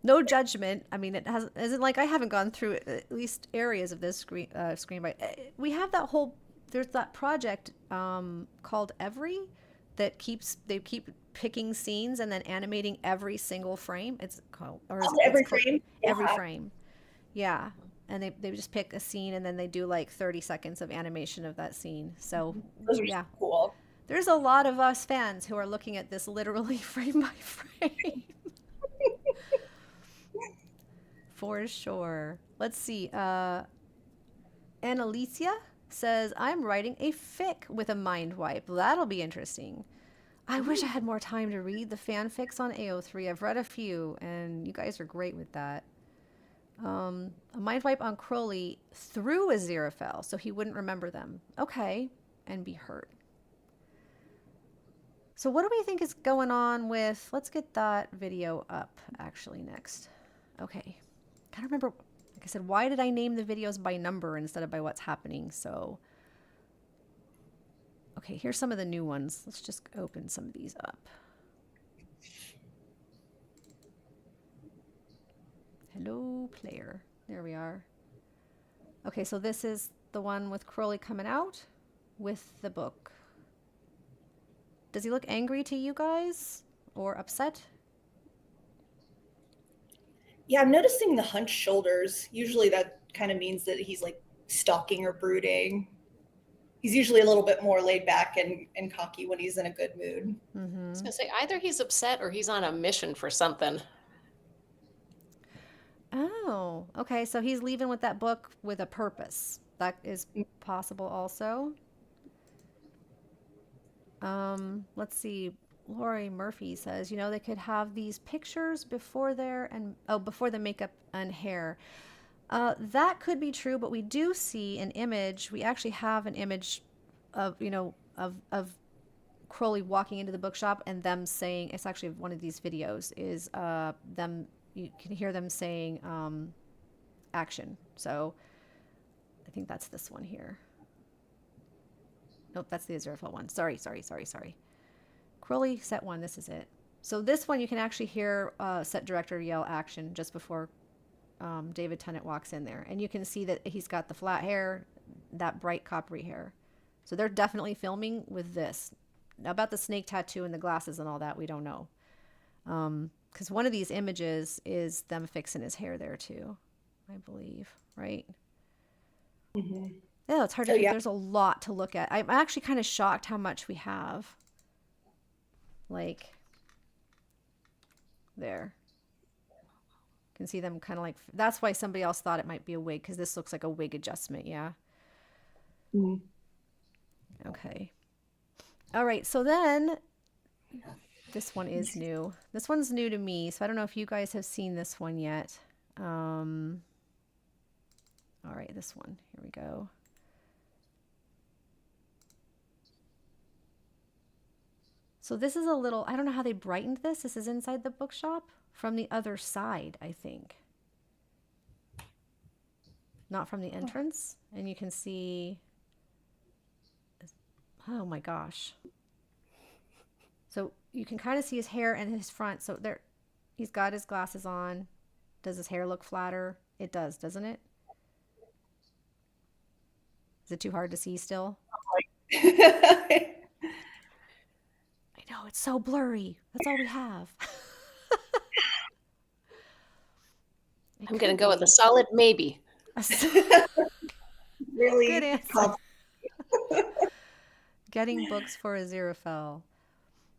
No judgment. I mean, it isn't like I haven't gone through at least areas of this screen by. We have that whole. There's that project called Every that they keep picking scenes and then animating every single frame. It's called Every frame. Every frame. Yeah. And they just pick a scene and then they do like 30 seconds of animation of that scene. So Those are yeah. so cool. There's a lot of us fans who are looking at this literally frame by frame. For sure. Let's see. Annalicia says, I'm writing a fic with a mind wipe. That'll be interesting. I wish I had more time to read the fanfics on AO3. I've read a few, and you guys are great with that. A mind wipe on Crowley through Aziraphale, so he wouldn't remember them. Okay, and be hurt. So what do we think is going on with... Let's get that video up, actually, next. Okay. Gotta remember... Like I said, why did I name the videos by number instead of by what's happening? So... Okay, here's some of the new ones. Let's just open some of these up. Hello, player. There we are. Okay, so this is the one with Crowley coming out with the book. Does he look angry to you guys or upset? Yeah, I'm noticing the hunched shoulders. Usually that kind of means that he's like stalking or brooding. He's usually a little bit more laid back and cocky when he's in a good mood. I was going to say, either he's upset or he's on a mission for something. Oh, okay. So he's leaving with that book with a purpose. That is possible also. Let's see. Lori Murphy says, they could have these pictures before before the makeup and hair. That could be true, but we do see an image. We actually have an image of, of Crowley walking into the bookshop and them saying, it's actually one of these videos, is them, you can hear them saying action. So I think that's this one here. Nope, that's the Aziraphale one. Sorry. Crowley set one, this is it. So this one you can actually hear set director yell action just before David Tennant walks in there. And you can see that he's got the flat hair, that bright coppery hair. So they're definitely filming with this. Now about the snake tattoo and the glasses and all that, we don't know. Because one of these images is them fixing his hair there too, I believe, right? Mm-hmm. Yeah, it's hard to think. There's a lot to look at. I'm actually kind of shocked how much we have. Like, there. You can see them kind of like, that's why somebody else thought it might be a wig, because this looks like a wig adjustment, yeah? Mm-hmm. Okay. All right, so then, this one is new. This one's new to me, so I don't know if you guys have seen this one yet. All right, this one. Here we go. So this is a little, I don't know how they brightened this. This is inside the bookshop from the other side, I think. Not from the entrance. And you can see, oh my gosh. So you can kind of see his hair and his front. So there, he's got his glasses on. Does his hair look flatter? It does, doesn't it? Is it too hard to see still? I know, it's so blurry. That's all we have. I'm going to go with a solid maybe. Really? Good answer. Getting books for Aziraphale.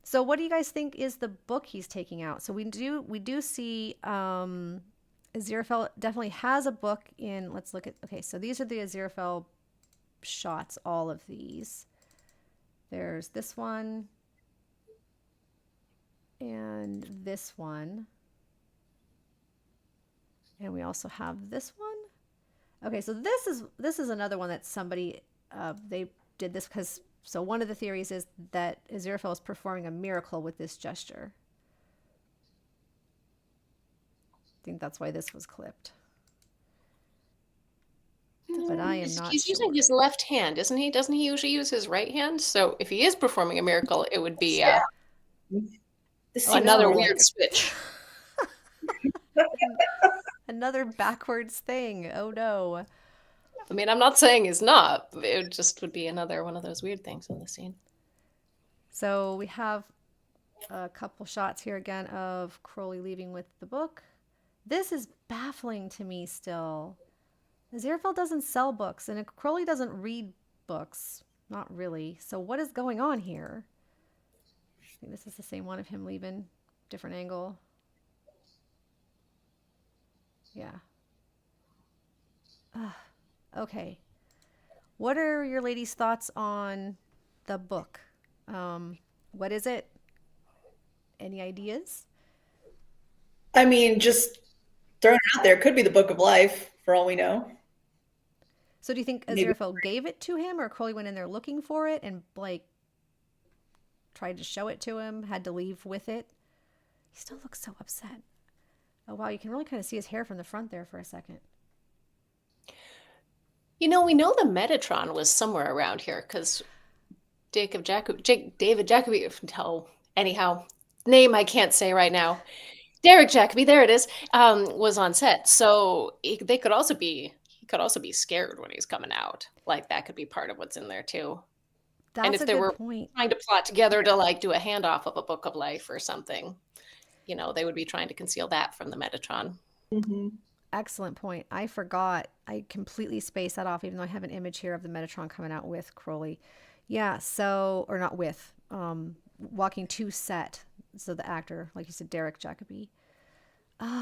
So what do you guys think is the book he's taking out? So we do see Aziraphale definitely has a book in, let's look at, okay, so these are the Aziraphale shots, all of these. There's this one and this one. And we also have this one. Okay, so this is another one that somebody they did this because so one of the theories is that Aziraphale is performing a miracle with this gesture. I think that's why this was clipped. But I am not He's sure. using his left hand, isn't he? Doesn't he usually use his right hand? So if he is performing a miracle, it would be another weird switch. Another backwards thing. Oh no. I mean, I'm not saying he's not. It just would be another one of those weird things in the scene. So we have a couple shots here again of Crowley leaving with the book. This is baffling to me still. Aziraphale doesn't sell books, and Crowley doesn't read books. Not really. So what is going on here? I think this is the same one of him leaving. Different angle. Yeah. Okay. What are your ladies' thoughts on the book? What is it? Any ideas? I mean, just throwing it out there, it could be the Book of Life, for all we know. So do you think Maybe. Aziraphale gave it to him, or Crowley went in there looking for it and like tried to show it to him, had to leave with it? He still looks so upset. Oh wow, you can really kind of see his hair from the front there for a second. You know, we know the Metatron was somewhere around here because David Jacobi, anyhow, name I can't say right now. Derek Jacobi, there it is, was on set. So he could also be scared when he's coming out. Like that could be part of what's in there too. That's and if a they good were point. trying to plot together to like do a handoff of a Book of Life or something, you know, they would be trying to conceal that from the Metatron. Mm-hmm. Excellent point. I forgot. I completely spaced that off, even though I have an image here of the Metatron coming out with Crowley. Yeah, so, or not with, walking to set. So the actor, like you said, Derek Jacobi.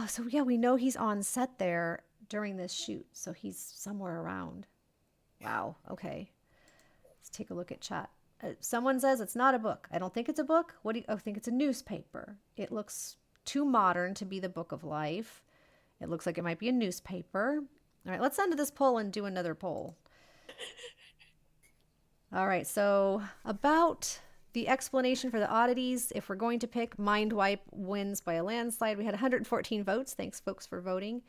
So yeah, we know he's on set there during this shoot. So he's somewhere around. Wow. Okay. Let's take a look at chat. Someone says it's not a book. I don't think it's a book. What do you think? It's a newspaper. It looks too modern to be the Book of Life. It looks like it might be a newspaper. All right, let's end this poll and do another poll. All right, so about the explanation for the oddities, if we're going to pick, Mind Wipe wins by a landslide. We had 114 votes. Thanks, folks, for voting.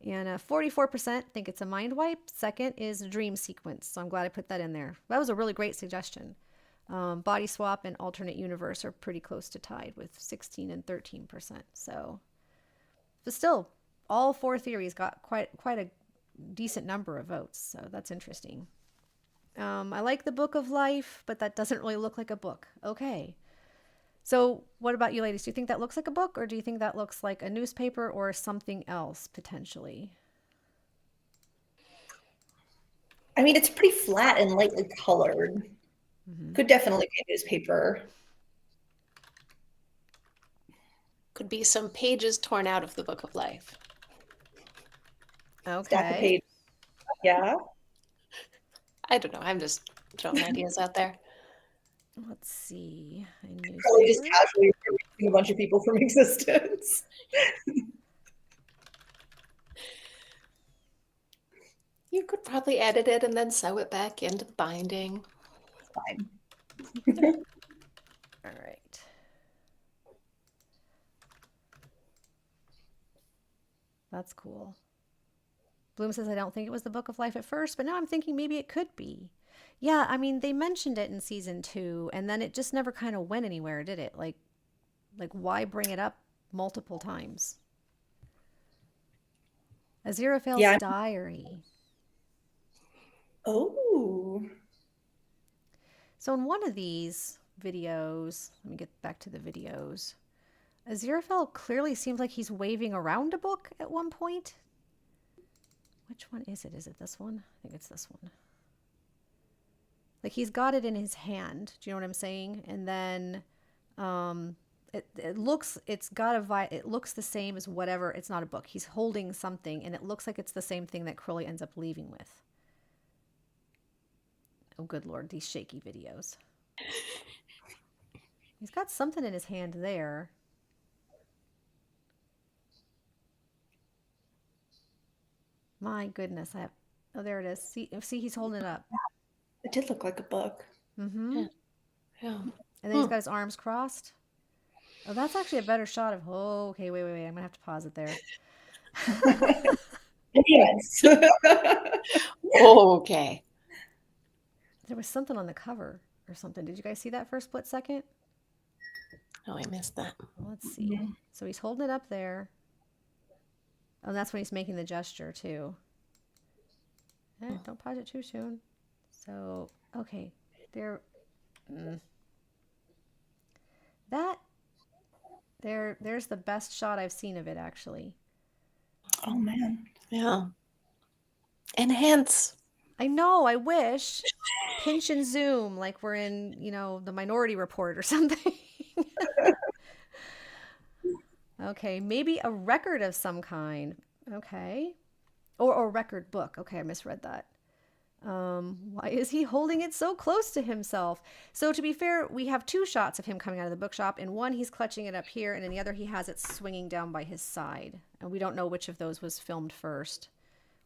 And 44% think it's a mind wipe. Second is a dream sequence. So I'm glad I put that in there. That was a really great suggestion. Body swap and alternate universe are pretty close to tied with 16 and 13%. So, but still, all four theories got quite a decent number of votes. So that's interesting. I like the Book of Life, but that doesn't really look like a book. Okay. So what about you ladies? Do you think that looks like a book, or do you think that looks like a newspaper or something else potentially? I mean, it's pretty flat and lightly colored. Mm-hmm. Could definitely be a newspaper. Could be some pages torn out of the Book of Life. Okay. Stack of pages. Yeah. I don't know. I'm just throwing ideas out there. Let's see. Probably just casually erasing a bunch of people from existence. You could probably edit it and then sew it back into the binding. It's fine. All right. That's cool. Bloom says, I don't think it was the Book of Life at first, but now I'm thinking maybe it could be. Yeah, I mean, they mentioned it in season 2, and then it just never kind of went anywhere, did it? Like why bring it up multiple times? Aziraphale's diary. Oh. So in one of these videos, let me get back to the videos, Aziraphale clearly seems like he's waving around a book at one point. Which one is it? Is it this one? I think it's this one. Like he's got it in his hand. Do you know what I'm saying? And then it looks the same as whatever. It's not a book. He's holding something, and it looks like it's the same thing that Crowley ends up leaving with. Oh, good Lord, these shaky videos. He's got something in his hand there. My goodness, oh, there it is. See, he's holding it up. It did look like a book. Mm-hmm. Yeah. Yeah. And then he's got his arms crossed. Oh, that's actually a better shot of. Oh, okay, wait. I'm gonna have to pause it there. Yes. Okay. There was something on the cover or something. Did you guys see that for a split second? Oh, I missed that. Well, let's see. So he's holding it up there. Oh, and that's when he's making the gesture too. Don't pause it too soon. So, okay. There's the best shot I've seen of it, actually. Oh, man. Yeah. Enhance. I know, I wish. Pinch and zoom like we're in, the Minority Report or something. Okay, maybe a record of some kind. Okay. Or record book. Okay, I misread that. Why is he holding it so close to himself? So to be fair, we have two shots of him coming out of the bookshop. In one, he's clutching it up here, and in the other, he has it swinging down by his side. And we don't know which of those was filmed first,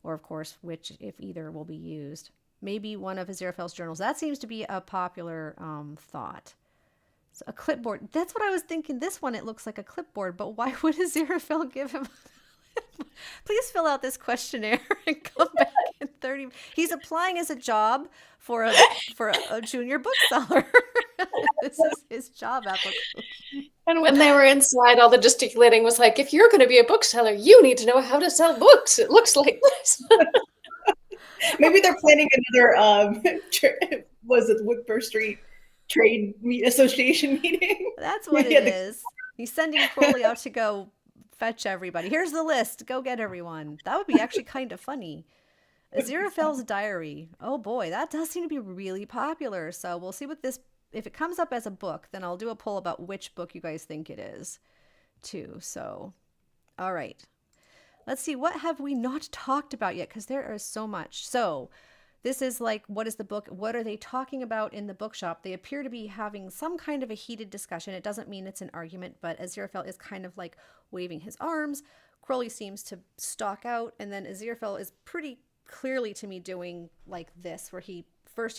or of course, which, if either, will be used. Maybe one of Aziraphale's journals. That seems to be a popular thought. So a clipboard. That's what I was thinking. This one, it looks like a clipboard, but why would Aziraphale give him... Please fill out this questionnaire and come back in 30. He's applying as a job for a junior bookseller. This is his job application. And when they were inside, all the gesticulating was like, if you're going to be a bookseller, you need to know how to sell books. It looks like this. Maybe they're planning another, was it Woodbury Street Trade Association meeting? That's what it is. He's sending Crowley out to go fetch everybody. Here's the list. Go get everyone. That would be actually kind of funny. Aziraphale's diary. Oh boy, that does seem to be really popular. So we'll see what this, if it comes up as a book, then I'll do a poll about which book you guys think it is too. So, all right. Let's see. What have we not talked about yet? Because there is so much. So this is like, what is the book? What are they talking about in the bookshop? They appear to be having some kind of a heated discussion. It doesn't mean it's an argument, but Aziraphale is kind of like waving his arms. Crowley seems to stalk out, and then Aziraphale is pretty clearly to me doing like this, where he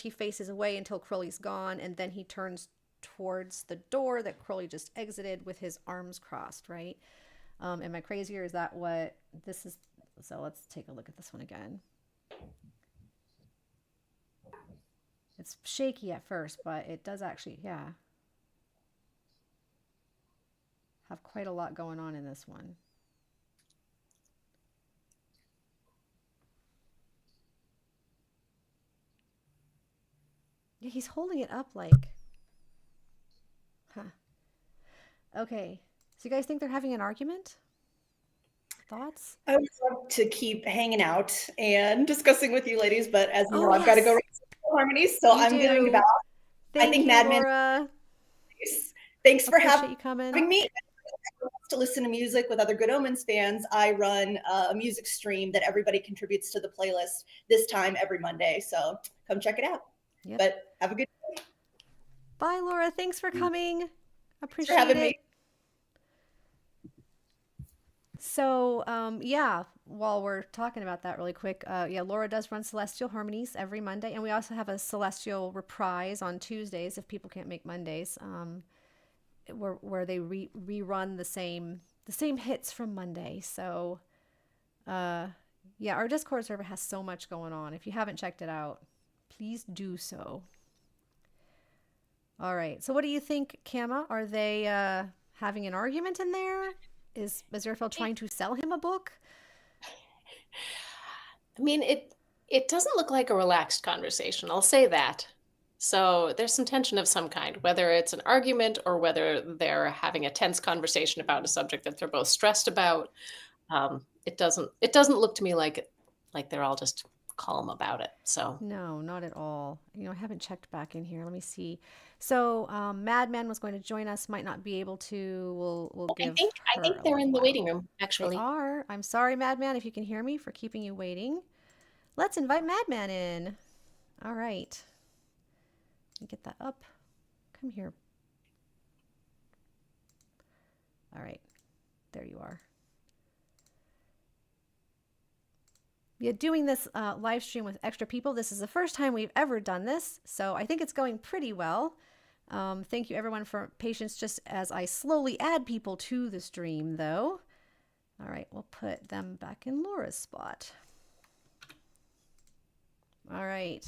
faces away until Crowley's gone, and then he turns towards the door that Crowley just exited with his arms crossed, right? Am I crazy, or is that what this is? So let's take a look at this one again. It's shaky at first, but it does actually, have quite a lot going on in this one. Yeah, he's holding it up like, Okay, so you guys think they're having an argument? Thoughts? I would love to keep hanging out and discussing with you ladies, but as you know, I've yes. got to go harmonies, so I'm going to bow. Thank you, Mad Men. Laura. Thanks for Appreciate you having me. To listen to music with other Good Omens fans, I run a music stream that everybody contributes to the playlist this time every Monday. So come check it out. Yep. But have a good day. Bye, Laura. Thanks for coming. Appreciate Thanks for having it. me. So, while we're talking about that really quick, Laura does run Celestial Harmonies every Monday, and we also have a Celestial Reprise on Tuesdays if people can't make Mondays, where they rerun the same hits from Monday. So, our Discord server has so much going on. If you haven't checked it out, please do so. All right. So, what do you think, Kama? Are they having an argument in there? Is Aziraphale trying to sell him a book? I mean, it doesn't look like a relaxed conversation. I'll say that. So there's some tension of some kind, whether it's an argument or whether they're having a tense conversation about a subject that they're both stressed about. It doesn't look to me like they're all just calm about it. So no, not at all. I haven't checked back in here. Let me see. So Madman was going to join us, might not be able to. We'll give. I think they're in the waiting room. Actually, they are. I'm sorry, Madman, if you can hear me, for keeping you waiting. Let's invite Madman in. All right. Let me get that up. Come here. All right. There you are. Yeah, doing this live stream with extra people. This is the first time we've ever done this, so I think it's going pretty well. Thank you everyone for patience just as I slowly add people to the stream though. All right, we'll put them back in Laura's spot. All right.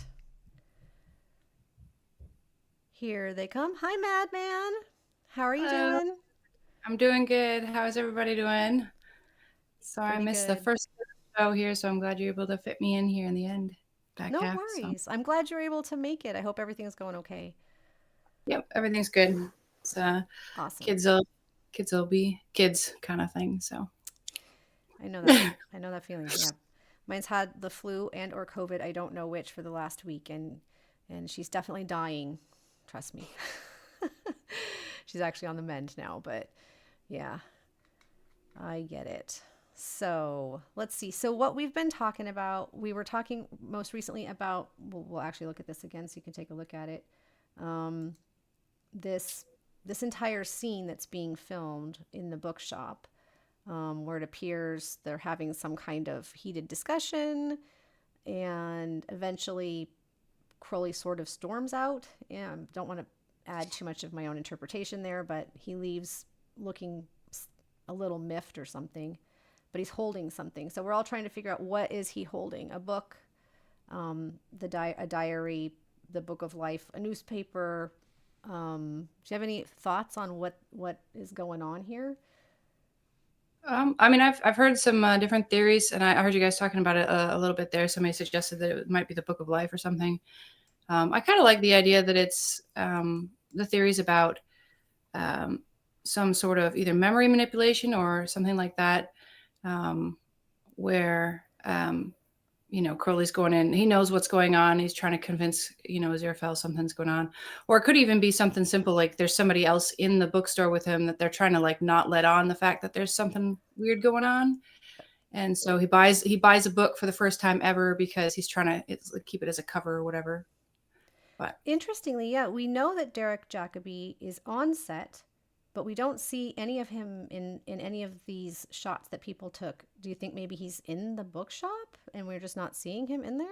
Here they come. Hi, Madman. How are you doing? I'm doing good. How's everybody doing? Sorry, Pretty I missed good. the first show here, so I'm glad you're able to fit me in here in the end. Back No half, worries. So. I'm glad you're able to make it. I hope everything's going okay. Yep, everything's good. It's Awesome. kids will be kids kind of thing. So I know that. I know that feeling. Yeah. Mine's had the flu and or COVID. I don't know which for the last week, and she's definitely dying. Trust me. She's actually on the mend now, but yeah, I get it. So let's see. So what we've been talking about, we were talking most recently about, we'll actually look at this again so you can take a look at it. This entire scene that's being filmed in the bookshop, where it appears they're having some kind of heated discussion, and eventually Crowley sort of storms out. And don't want to add too much of my own interpretation there, but he leaves looking a little miffed or something, but he's holding something. So we're all trying to figure out, what is he holding? A book, a diary, the book of life, a newspaper. Do you have any thoughts on what is going on here? I mean, I've heard some different theories, and I heard you guys talking about it a little bit there. Somebody suggested that it might be the Book of Life or something. I kind of like the idea that it's the theories about some sort of either memory manipulation or something like that, where Crowley's going in, he knows what's going on, he's trying to convince Aziraphale something's going on. Or it could even be something simple, like there's somebody else in the bookstore with him that they're trying to like not let on the fact that there's something weird going on, and so he buys a book for the first time ever because he's trying to keep it as a cover or whatever. But interestingly, yeah, we know that Derek Jacobi is on set, but we don't see any of him in any of these shots that people took. Do you think maybe he's in the bookshop and we're just not seeing him in there?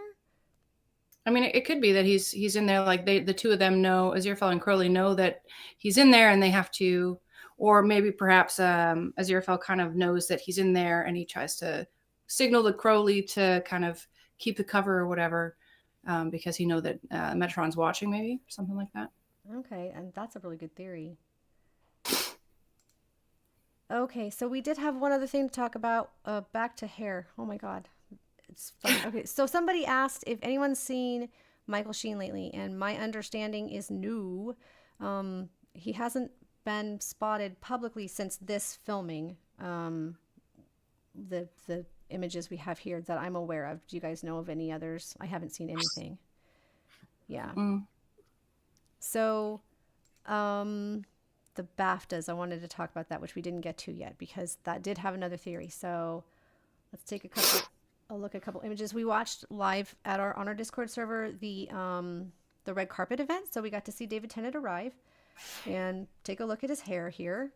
I mean, it could be that he's in there, like the two of them know, Aziraphale and Crowley know that he's in there, and they have to, or maybe perhaps Aziraphale kind of knows that he's in there, and he tries to signal to Crowley to kind of keep the cover or whatever, because he know that Metatron's watching, maybe something like that. Okay, and that's a really good theory. Okay, so we did have one other thing to talk about. Back to hair. Oh my God. It's funny. Okay, so somebody asked if anyone's seen Michael Sheen lately, and my understanding is no. He hasn't been spotted publicly since this filming. The images we have here that I'm aware of. Do you guys know of any others? I haven't seen anything. Yeah. So, the BAFTAs, I wanted to talk about that, which we didn't get to yet because that did have another theory. So let's take a look at a couple images. We watched live on our Discord server the red carpet event. So we got to see David Tennant arrive and take a look at his hair here,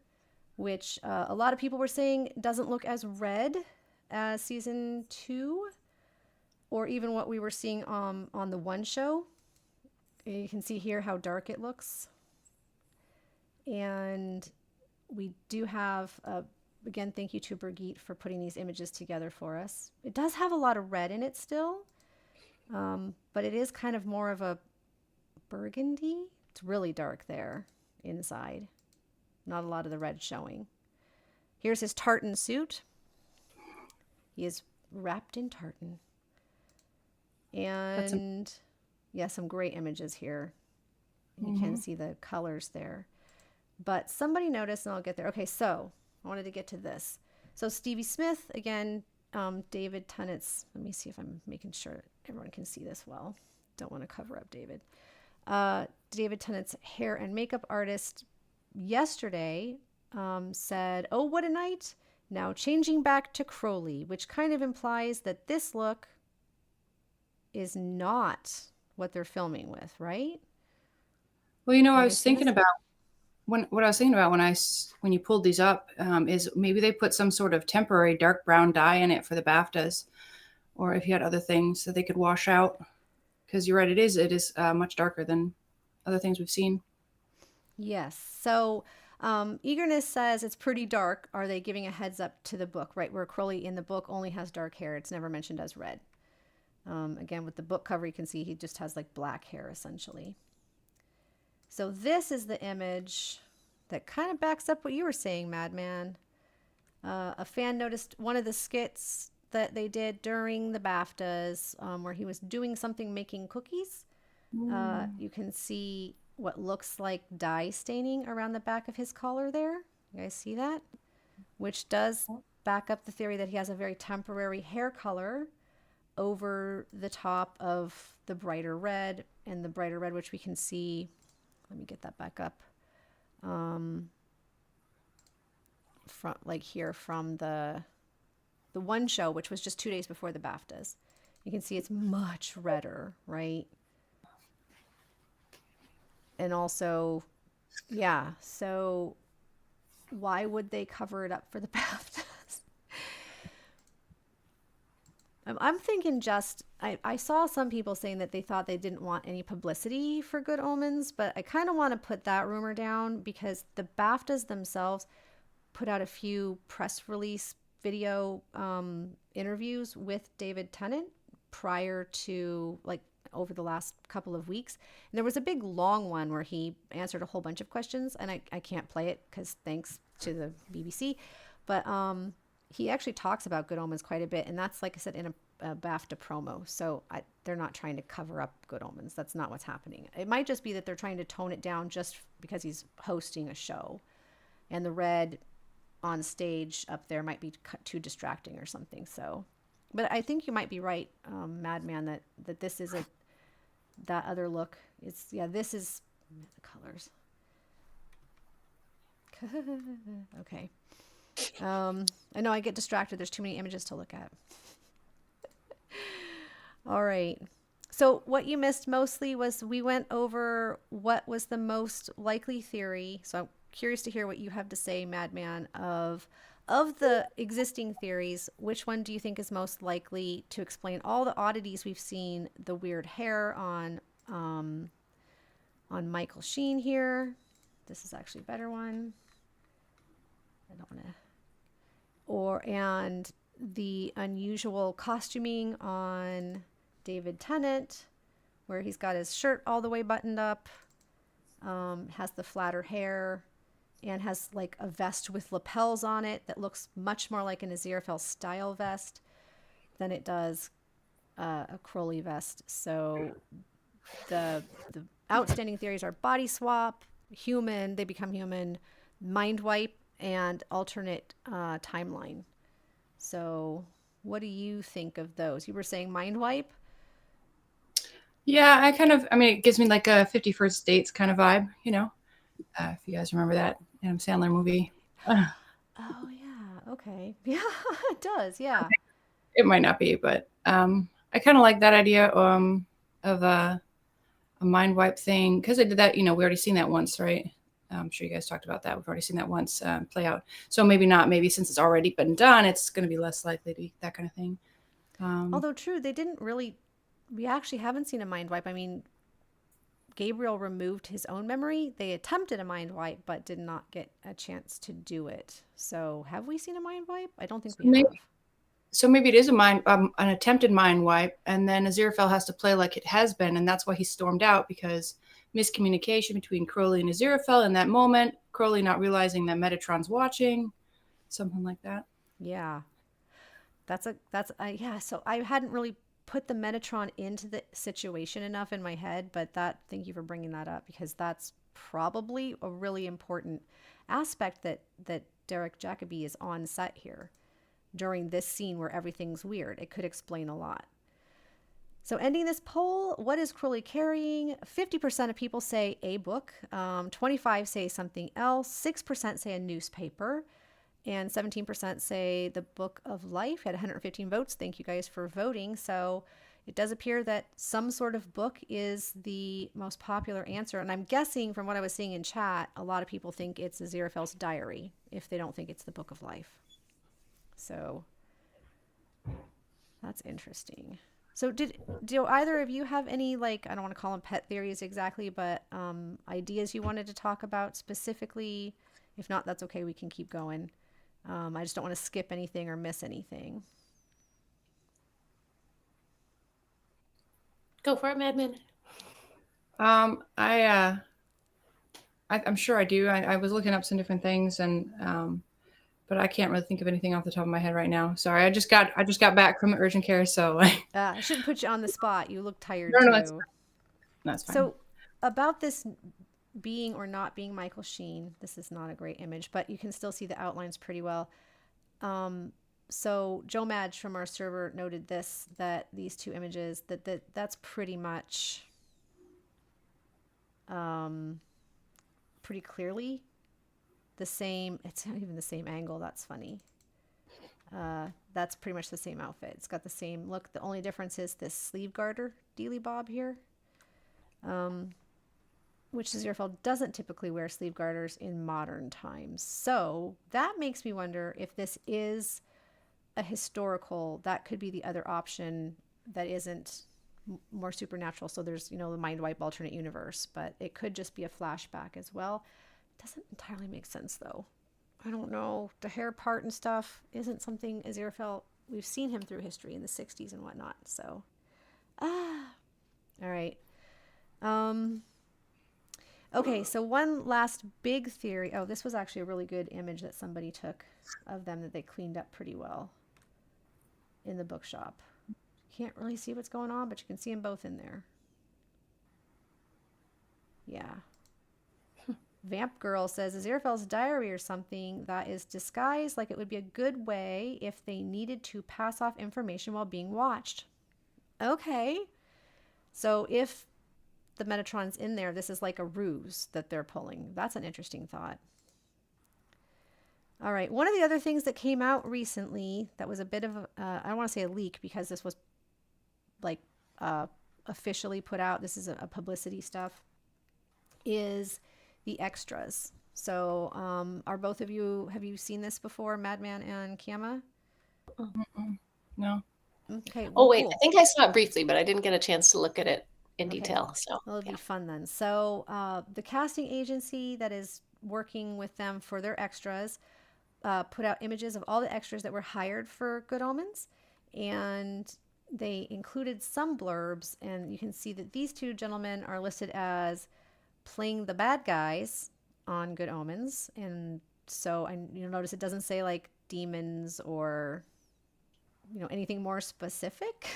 which a lot of people were saying doesn't look as red as season 2 or even what we were seeing on the one show. You can see here how dark it looks. And we do have, again, thank you to Birgit for putting these images together for us. It does have a lot of red in it still, but it is kind of more of a burgundy. It's really dark there inside. Not a lot of the red showing. Here's his tartan suit. He is wrapped in tartan. And yeah, some great images here. You can see the colors there. But somebody noticed, and I'll get there. Okay, so I wanted to get to this. So Stevie Smith, again, David Tennant's, let me see if I'm making sure everyone can see this well. Don't want to cover up David. David Tennant's hair and makeup artist yesterday said, "Oh, what a night. Now changing back to Crowley," which kind of implies that this look is not what they're filming with, right? Well, you know, I You was guys seen thinking this? about what I was thinking about when you pulled these up is maybe they put some sort of temporary dark brown dye in it for the BAFTAs, or if you had other things that they could wash out. Because you're right, it is much darker than other things we've seen. Yes. So, Eagerness says it's pretty dark. Are they giving a heads up to the book, right? Where Crowley in the book only has dark hair. It's never mentioned as red. Again, with the book cover, you can see he just has like black hair essentially. So this is the image that kind of backs up what you were saying, Madman. A fan noticed one of the skits that they did during the BAFTAs where he was doing something making cookies. You can see what looks like dye staining around the back of his collar there. You guys see that? Which does back up the theory that he has a very temporary hair color over the top of the brighter red, and the brighter red, which we can see. Let me get that back up. From like here from the one show, which was just 2 days before the BAFTAs. You can see it's much redder, right? And also, yeah, so why would they cover it up for the BAFTAs? I'm thinking I saw some people saying that they thought they didn't want any publicity for Good Omens, but I kind of want to put that rumor down because the BAFTAs themselves put out a few press release video interviews with David Tennant prior to like over the last couple of weeks. And there was a big long one where he answered a whole bunch of questions, and I can't play it because thanks to the BBC. But he actually talks about Good Omens quite a bit, and that's, like I said, in a BAFTA promo. So they're not trying to cover up Good Omens. That's not what's happening. It might just be that they're trying to tone it down just because he's hosting a show, and the red on stage up there might be too distracting or something. So, but I think you might be right, Madman, that this is that other look. This is the colors. Okay. I know I get distracted. There's too many images to look at. All right. So what you missed mostly was we went over what was the most likely theory. So I'm curious to hear what you have to say, Madman, of the existing theories, which one do you think is most likely to explain all the oddities we've seen? The weird hair on Michael Sheen here. This is actually a better one. I don't want to. And the unusual costuming on David Tennant, where he's got his shirt all the way buttoned up, has the flatter hair, and has like a vest with lapels on it that looks much more like an Aziraphale style vest than it does a Crowley vest. So the outstanding theories are body swap, human, they become human, mind wipe, and alternate timeline. So what do you think of those? You were saying mind wipe? Yeah, I mean, it gives me like a 51st Dates kind of vibe, you know, if you guys remember that Adam Sandler movie. Oh, yeah. Okay. Yeah, it does. Yeah. It might not be, but I kind of like that idea of a mind wipe thing because they did that, you know, we already seen that once, right? I'm sure you guys talked about that. We've already seen that once play out. So maybe since it's already been done, it's going to be less likely to be that kind of thing. Although true, we actually haven't seen a mind wipe. I mean, Gabriel removed his own memory. They attempted a mind wipe, but did not get a chance to do it. So have we seen a mind wipe? I don't think we have. So maybe it is an attempted mind wipe, and then Aziraphale has to play like it has been, and that's why he stormed out, because miscommunication between Crowley and Aziraphale in that moment, Crowley not realizing that Metatron's watching, something like that. Yeah. Yeah, so I hadn't really put the Metatron into the situation enough in my head, but thank you for bringing that up, because that's probably a really important aspect that Derek Jacobi is on set here during this scene where everything's weird. It could explain a lot. So ending this poll, what is Crowley carrying? 50% of people say a book, 25% say something else, 6% say a newspaper, and 17% say the Book of Life. Had 115 votes. Thank you guys for voting. So it does appear that some sort of book is the most popular answer. And I'm guessing from what I was seeing in chat, a lot of people think it's Aziraphale's diary if they don't think it's the Book of Life. So that's interesting. So do either of you have any, like, I don't want to call them pet theories exactly, but ideas you wanted to talk about specifically? If not, that's okay. We can keep going. I just don't want to skip anything or miss anything. Go for it, Madman. I'm sure I do. I was looking up some different things, and but I can't really think of anything off the top of my head right now. Sorry, I just got back from urgent care, so I shouldn't put you on the spot. You look tired no, too. that's fine. So about this being or not being Michael Sheen, this is not a great image, but you can still see the outlines pretty well. So Joe Madge from our server noted this, that these two images, that's pretty much pretty clearly the same. It's not even the same angle. That's funny. That's pretty much the same outfit. It's got the same look. The only difference is this sleeve garter dealy bob here, which Aziraphale doesn't typically wear sleeve garters in modern times. So that makes me wonder if this is a historical, that could be the other option that isn't more supernatural. So there's, the mind wipe alternate universe, but it could just be a flashback as well. It doesn't entirely make sense though. I don't know. The hair part and stuff isn't something Aziraphale, we've seen him through history in the 60s and whatnot. So, all right. Okay, so one last big theory. Oh, this was actually a really good image that somebody took of them that they cleaned up pretty well in the bookshop. Can't really see what's going on, but you can see them both in there. Yeah. Vamp Girl says Aziraphale's diary or something that is disguised like it would be a good way if they needed to pass off information while being watched. Okay. So if the Metatron's in there, this is like a ruse that they're pulling. That's an interesting thought. All right. One of the other things that came out recently that was a bit of, I don't want to say a leak because this was like officially put out. This is a publicity stuff, is the extras. So are both of you, have you seen this before, Madman and Kiama? No. Okay. Oh, wait. Cool. I think I saw it briefly, but I didn't get a chance to look at it in Okay. detail. So Well, it'll be fun then. So the casting agency that is working with them for their extras put out images of all the extras that were hired for Good Omens, and they included some blurbs, and you can see that these two gentlemen are listed as playing the bad guys on Good Omens. And so you'll notice it doesn't say like demons or anything more specific.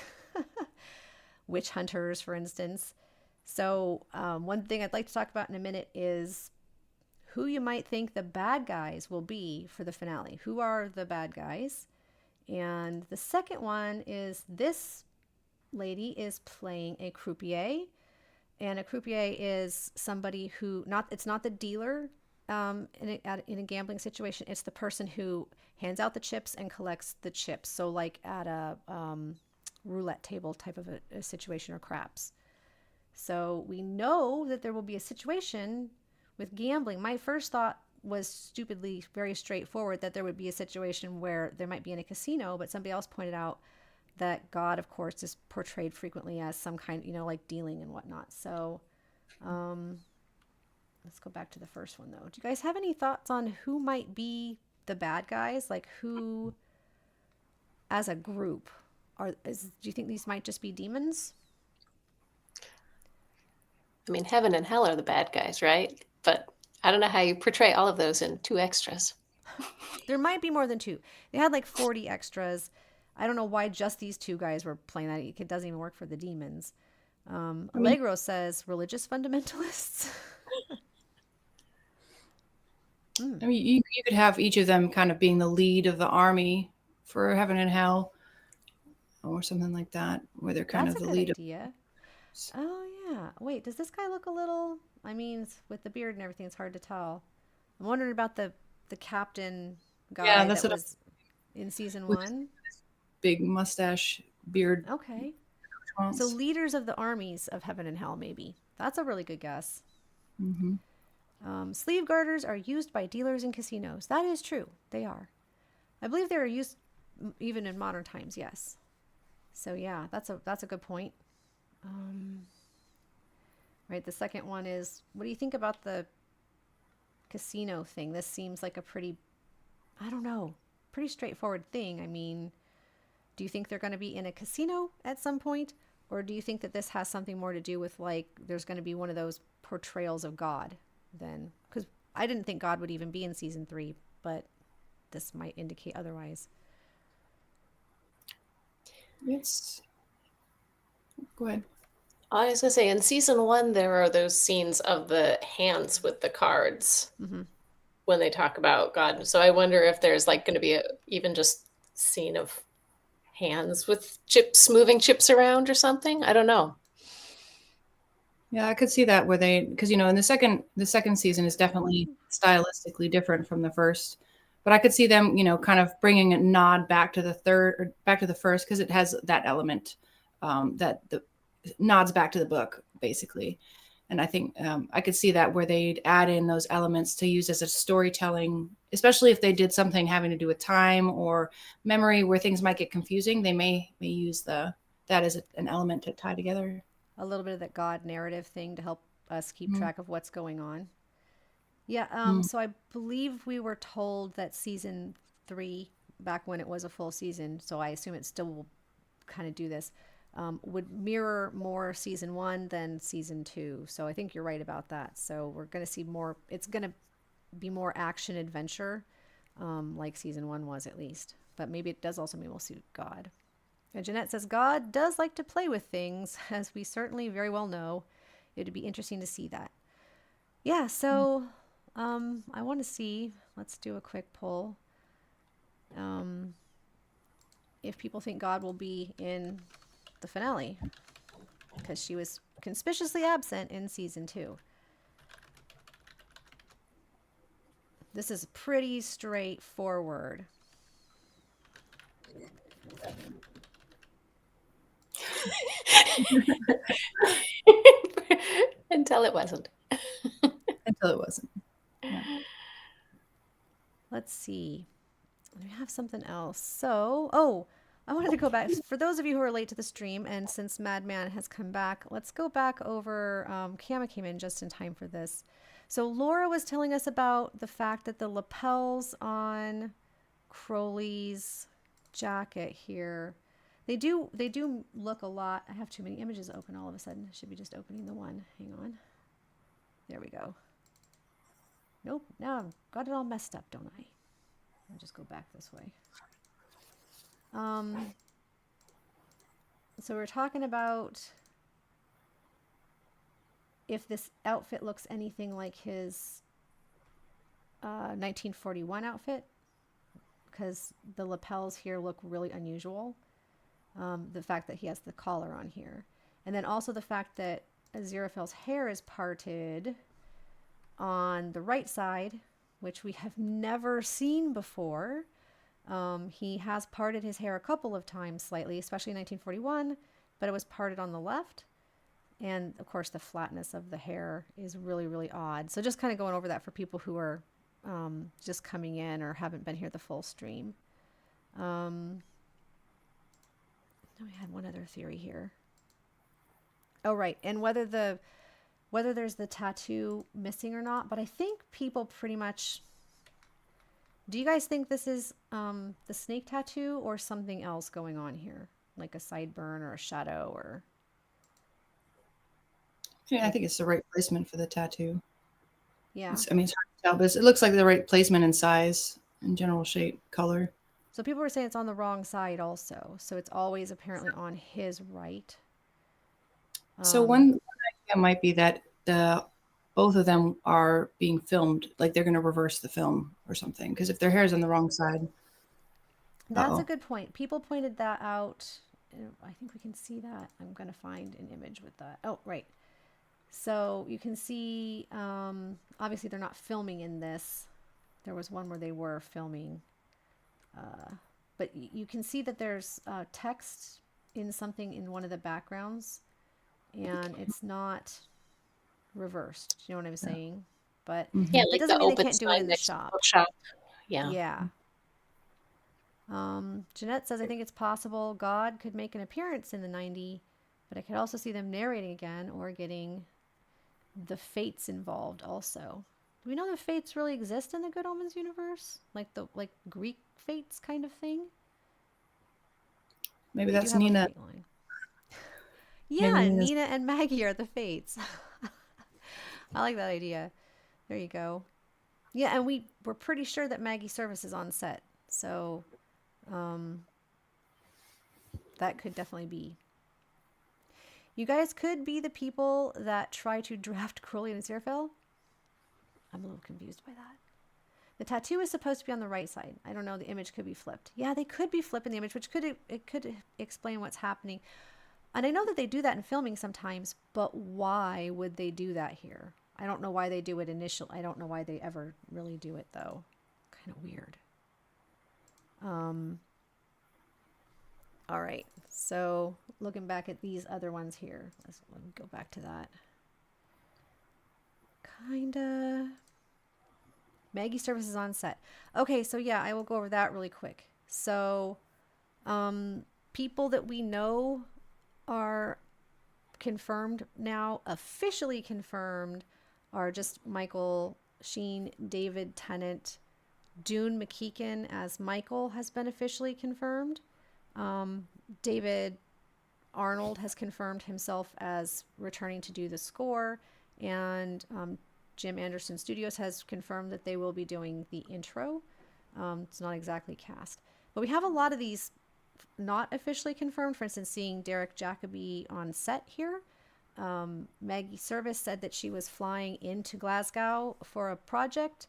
Witch hunters, for instance. So one thing I'd like to talk about in a minute is who you might think the bad guys will be for the finale. Who are the bad guys? And the second one is this lady is playing a croupier. And a croupier is somebody who, it's not the dealer in a gambling situation. It's the person who hands out the chips and collects the chips. So like at a roulette table type of a situation, or craps. So we know that there will be a situation with gambling. My first thought was stupidly very straightforward, that there would be a situation where there might be in a casino, but somebody else pointed out that God, of course, is portrayed frequently as some kind, like dealing and whatnot. So let's go back to the first one though. Do you guys have any thoughts on who might be the bad guys? Like who as a group? Do you think these might just be demons? I mean, heaven and hell are the bad guys, right? But I don't know how you portray all of those in 2 extras. There might be more than 2. They had like 40 extras. I don't know why just these 2 guys were playing that. It doesn't even work for the demons. Allegro says religious fundamentalists. I mean, you could have each of them kind of being the lead of the army for heaven and hell, or something like that, where they're kind That's of a the good lead idea. Oh yeah. Wait, does this guy look a little? I mean, with the beard and everything, it's hard to tell. I'm wondering about the captain guy that's that what was in season with 1. big mustache, beard. Okay. So Trance. leaders of the armies of heaven and hell, maybe. That's a really good guess. Mm-hmm. Sleeve garters are used by dealers in casinos. That is true. They are. I believe they are used even in modern times. Yes. So yeah, that's a good point. Right. The second one is, what do you think about the casino thing? This seems like a pretty, I don't know, pretty straightforward thing. I mean, do you think they're going to be in a casino at some point? Or do you think that this has something more to do with, like, there's going to be one of those portrayals of God then? Because I didn't think God would even be in season 3, but this might indicate otherwise. It's go ahead. I was gonna say in season 1 there are those scenes of the hands with the cards Mm-hmm. when they talk about God. So I wonder if there's like going to be a even just scene of hands with chips moving chips around or something. I don't know. Yeah, I could see that where they, because in the second season is definitely stylistically different from the first, but I could see them, kind of bringing a nod back to the third or back to the first because it has that element that the nods back to the book basically, and I think I could see that where they'd add in those elements to use as a storytelling, especially if they did something having to do with time or memory where things might get confusing. They may use that as an element to tie together. A little bit of that God narrative thing to help us keep Mm. track of what's going on. Yeah, Mm. so I believe we were told that season 3, back when it was a full season, so I assume it still will kind of do this, would mirror more season 1 than season 2. So I think you're right about that. So we're going to see more, it's going to be more action adventure, like season 1 was at least. But maybe it does also mean we'll see God. And Jeanette says, God does like to play with things, as we certainly very well know. It would be interesting to see that. Yeah, so I want to see, let's do a quick poll. If people think God will be in the finale, because she was conspicuously absent in season 2. This is pretty straightforward. Until it wasn't. Until it wasn't. Yeah. Let's see. We have something else. So, I wanted to go back. For those of you who are late to the stream, and since Madman has come back, let's go back over. Kama came in just in time for this. So Laura was telling us about the fact that the lapels on Crowley's jacket here, they do look a lot. I have too many images open all of a sudden. I should be just opening the one. Hang on. There we go. Nope. Now I've got it all messed up, don't I? I'll just go back this way. So we're talking about if this outfit looks anything like his 1941 outfit, because the lapels here look really unusual. The fact that he has the collar on here. And then also the fact that Aziraphale's hair is parted on the right side, which we have never seen before. He has parted his hair a couple of times slightly, especially in 1941, but it was parted on the left. And of course, the flatness of the hair is really, really odd. So just kind of going over that for people who are just coming in or haven't been here the full stream. We had one other theory here. Oh, right. And whether there's the tattoo missing or not, but I think people pretty much... Do you guys think this is the snake tattoo or something else going on here? Like a sideburn or a shadow or... Yeah, I think it's the right placement for the tattoo. Yeah. It's hard to tell, but it looks like the right placement and size and general shape, color. So people were saying it's on the wrong side also. So it's always apparently on his right. So one idea might be that both of them are being filmed, like they're going to reverse the film or something. Because if their hair's on the wrong side, that's a good point. People pointed that out. I think we can see that. I'm going to find an image with that. Oh, right. So you can see, obviously they're not filming in this. There was one where they were filming. But you can see that there's text in something in one of the backgrounds, and it's not reversed. You know what I'm saying? But Yeah, that like doesn't the mean they open can't do it sign in the next to the shop. bookshop. Yeah. Yeah. Jeanette says, I think it's possible God could make an appearance in the 90, but I could also see them narrating again or getting the fates involved also. Do we know the fates really exist in the Good Omens universe? Like the Greek fates kind of thing? Maybe They do that's have a Nina. fate line. Yeah, Maybe Nina's. Nina and Maggie are the fates. I like that idea. There you go. Yeah, and we're pretty sure that Maggie Service is on set. So that could definitely be. You guys could be the people that try to draft Crowley and Aziraphale. I'm a little confused by that. The tattoo is supposed to be on the right side. I don't know. The image could be flipped. Yeah, they could be flipping the image, which could explain what's happening. And I know that they do that in filming sometimes, but why would they do that here? I don't know why they do it initially. I don't know why they ever really do it though. Kind of weird. All right. So looking back at these other ones here, let me go back to that. Kinda. Maggie Service is on set. Okay, so yeah, I will go over that really quick. So, people that we know are confirmed now, officially confirmed, are just Michael Sheen, David Tennant, Dune McKeegan as Michael has been officially confirmed. David Arnold has confirmed himself as returning to do the score, and Jim Anderson Studios has confirmed that they will be doing the intro. It's not exactly cast, but we have a lot of these not officially confirmed. For instance, seeing Derek Jacobi on set here. Maggie Service said that she was flying into Glasgow for a project,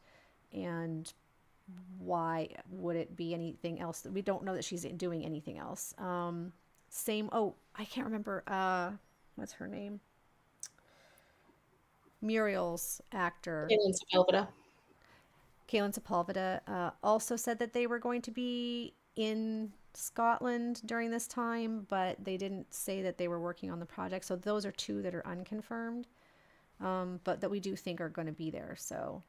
and why would it be anything else? We don't know that she's doing anything else. I can't remember, what's her name? Muriel's actor. Kaylin Sepulveda also said that they were going to be in Scotland during this time, but they didn't say that they were working on the project. So those are two that are unconfirmed, but that we do think are going to be there. So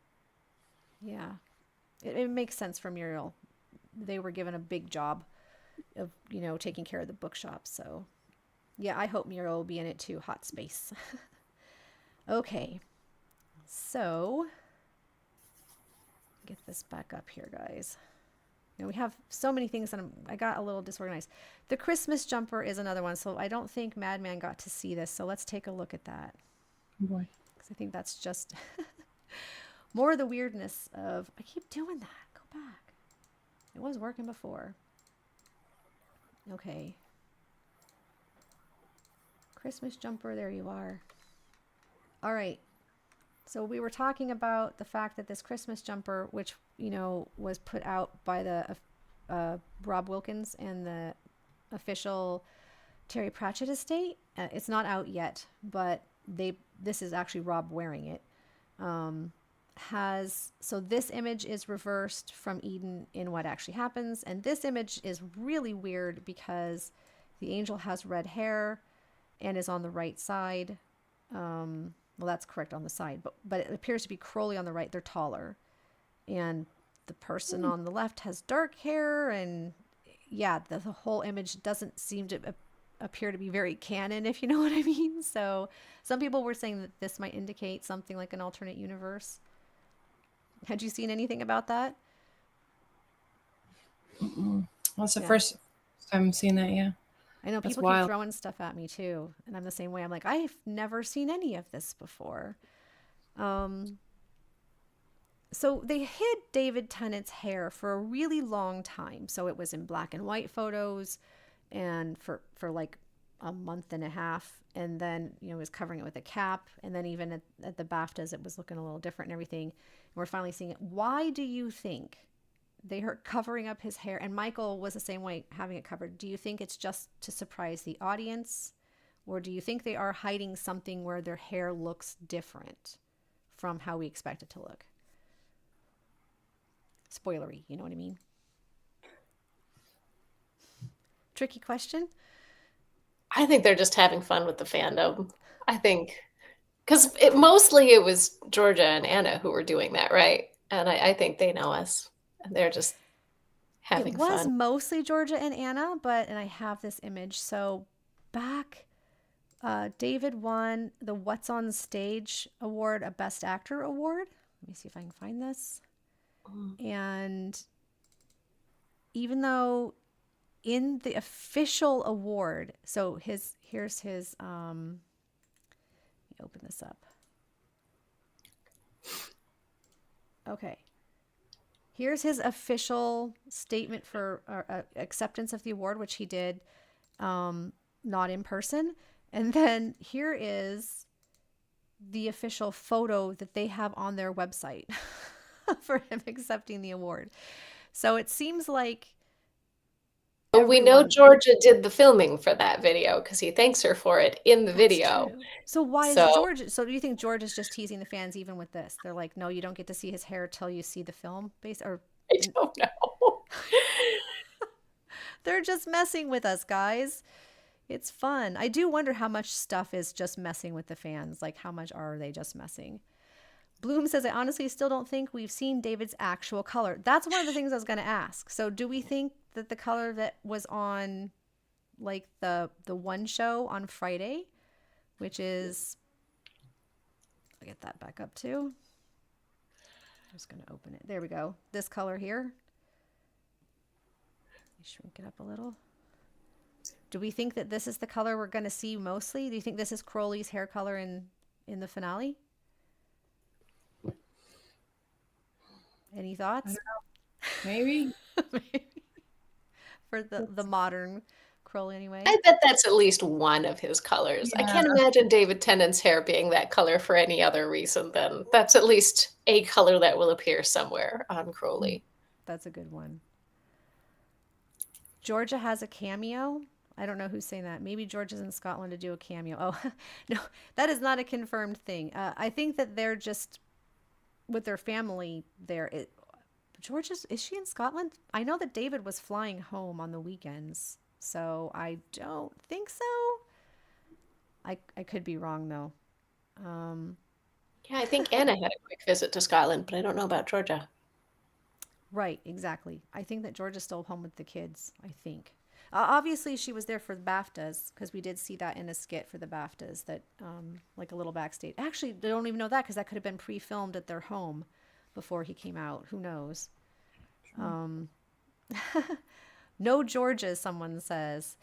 yeah, it makes sense for Muriel. They were given a big job of, taking care of the bookshop. So yeah, I hope Muriel will be in it too. Hot space. Okay. So get this back up here, guys. We have so many things that I got a little disorganized. The Christmas jumper is another one. So I don't think Madman got to see this. So let's take a look at that. Oh boy. Because I think that's just more of the weirdness of, I keep doing that. Go back. It was working before. Okay. Christmas jumper, there you are. All right. So we were talking about the fact that this Christmas jumper, which, was put out by the Rob Wilkins and the official Terry Pratchett estate. It's not out yet, but this is actually Rob wearing it. So this image is reversed from Eden in What Actually Happens. And this image is really weird because the angel has red hair and is on the right side. Well, that's correct on the side, but it appears to be Crowley on the right. They're taller. And the person on the left has dark hair. And yeah, the whole image doesn't seem to appear to be very canon, if you know what I mean. So some people were saying that this might indicate something like an alternate universe. Had you seen anything about that? That's the first time I'm seeing that, yeah. I know That's people wild. keep throwing stuff at me too, and I'm the same way. I'm like, I've never seen any of this before. So they hid David Tennant's hair for a really long time. So it was in black and white photos, and for like a month and a half, and then was covering it with a cap, and then even at the BAFTAs, it was looking a little different and everything. And we're finally seeing it. Why do you think they are covering up his hair? And Michael was the same way, having it covered. Do you think it's just to surprise the audience? Or do you think they are hiding something where their hair looks different from how we expect it to look? Spoilery, you know what I mean? Tricky question. I think they're just having fun with the fandom. I think because it was Georgia and Anna who were doing that, right? And I think they know us, and they're just It having was fun. mostly Georgia and Anna, and I have this image. So back, David won the What's on Stage award, a Best Actor award. Let me see if I can find this. And even though in the official award, so here's his let me open this up. Okay. Here's his official statement for acceptance of the award, which he did not in person. And then here is the official photo that they have on their website for him accepting the award. So it seems like But we know everyone. Georgia did the filming for that video because he thanks her for it in the That's video. true. So why is So George? So do you think George is just teasing the fans even with this? They're like, no, you don't get to see his hair till you see the film, or I don't know. they're just messing with us, guys. It's fun. I do wonder how much stuff is just messing with the fans. Like, how much are they just messing? Bloom says, I honestly still don't think we've seen David's actual color. That's one of the things I was going to ask. So do we think that the color that was on like the one show on Friday, which is, I'll get that back up too. I'm just going to open it. There we go. This color here. Let me shrink it up a little. Do we think that this is the color we're going to see mostly? Do you think this is Crowley's hair color in the finale? Any thoughts? Maybe. For the modern Crowley anyway. I bet that's at least one of his colors. I can't imagine David Tennant's hair being that color for any other reason than that's at least a color that will appear somewhere on Crowley. That's a good one. Georgia has a cameo. I don't know who's saying that. Maybe Georgia's in Scotland to do a cameo. Oh, no, that is not a confirmed thing. I think that they're just with their family there. Georgia's, is she in Scotland? I know that David was flying home on the weekends, so I don't think so. I could be wrong though. Yeah, I think Anna had a quick visit to Scotland, but I don't know about Georgia. Right, exactly. I think that Georgia's still home with the kids, I think. Obviously, she was there for the BAFTAs because we did see that in a skit for the BAFTAs, that like a little backstage. Actually, they don't even know that because that could have been pre-filmed at their home before he came out. Who knows? No Georgia, someone says.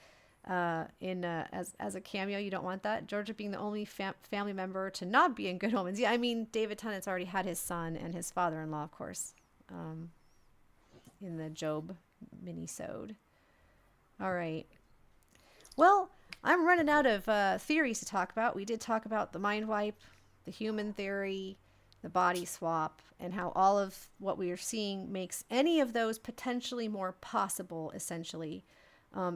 As a cameo, you don't want that. Georgia being the only family member to not be in Good Omens. Yeah, I mean, David Tennant's already had his son and his father-in-law, of course, in the Job mini-sode. All right. Well, I'm running out of theories to talk about. We did talk about the mind wipe, the human theory, the body swap, and how all of what we are seeing makes any of those potentially more possible, essentially.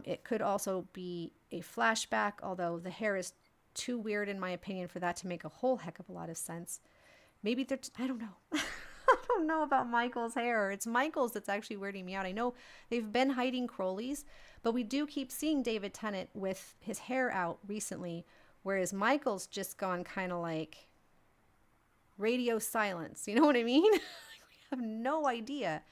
It could also be a flashback, although the hair is too weird, in my opinion, for that to make a whole heck of a lot of sense. Maybe they're, I don't know. I don't know about Michael's hair. It's Michael's that's actually weirding me out. I know they've been hiding Crowley's, but we do keep seeing David Tennant with his hair out recently, whereas Michael's just gone kind of like radio silence. You know what I mean? We have no idea.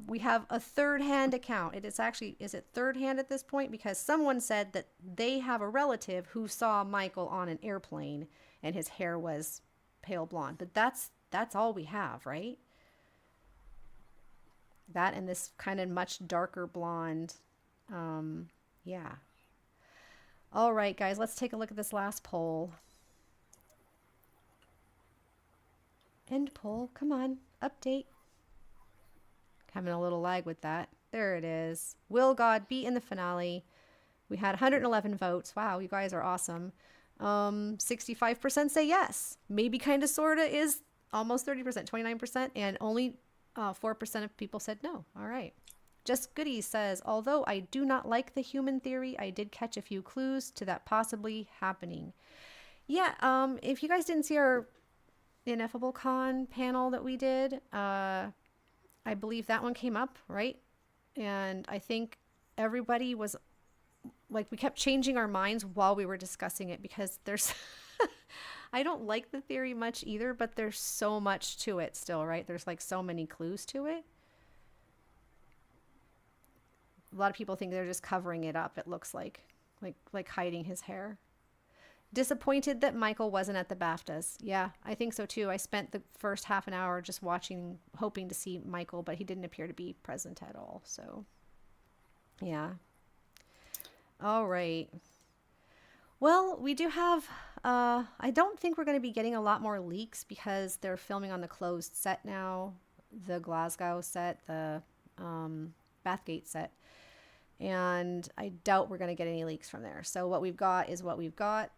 We have a third-hand account. Is it third-hand at this point? Because someone said that they have a relative who saw Michael on an airplane and his hair was pale blonde. But that's all we have, right? That and this kind of much darker blonde. Yeah. All right, guys, let's take a look at this last poll. End poll. Come on. Update. Having a little lag with that. There it is. Will God be in the finale? We had 111 votes. Wow, you guys are awesome. 65% say yes. Maybe kind of sorta is almost 30%, 29%, and only 4% of people said no. All right. Just Goodies says, although I do not like the human theory, I did catch a few clues to that possibly happening. Yeah, if you guys didn't see our Ineffable Con panel that we did, I believe that one came up, right? And I think everybody was like we kept changing our minds while we were discussing it because there's I don't like the theory much either, but there's so much to it still, right? There's like so many clues to it. A lot of people think they're just covering it up, it looks like hiding his hair. Disappointed that Michael wasn't at the BAFTAs. Yeah, I think so too. I spent the first half an hour just watching, hoping to see Michael, but he didn't appear to be present at all. So, yeah. All right. Well, we do have, I don't think we're going to be getting a lot more leaks because they're filming on the closed set now, the Glasgow set, the Bathgate set. And I doubt we're going to get any leaks from there. So what we've got is what we've got.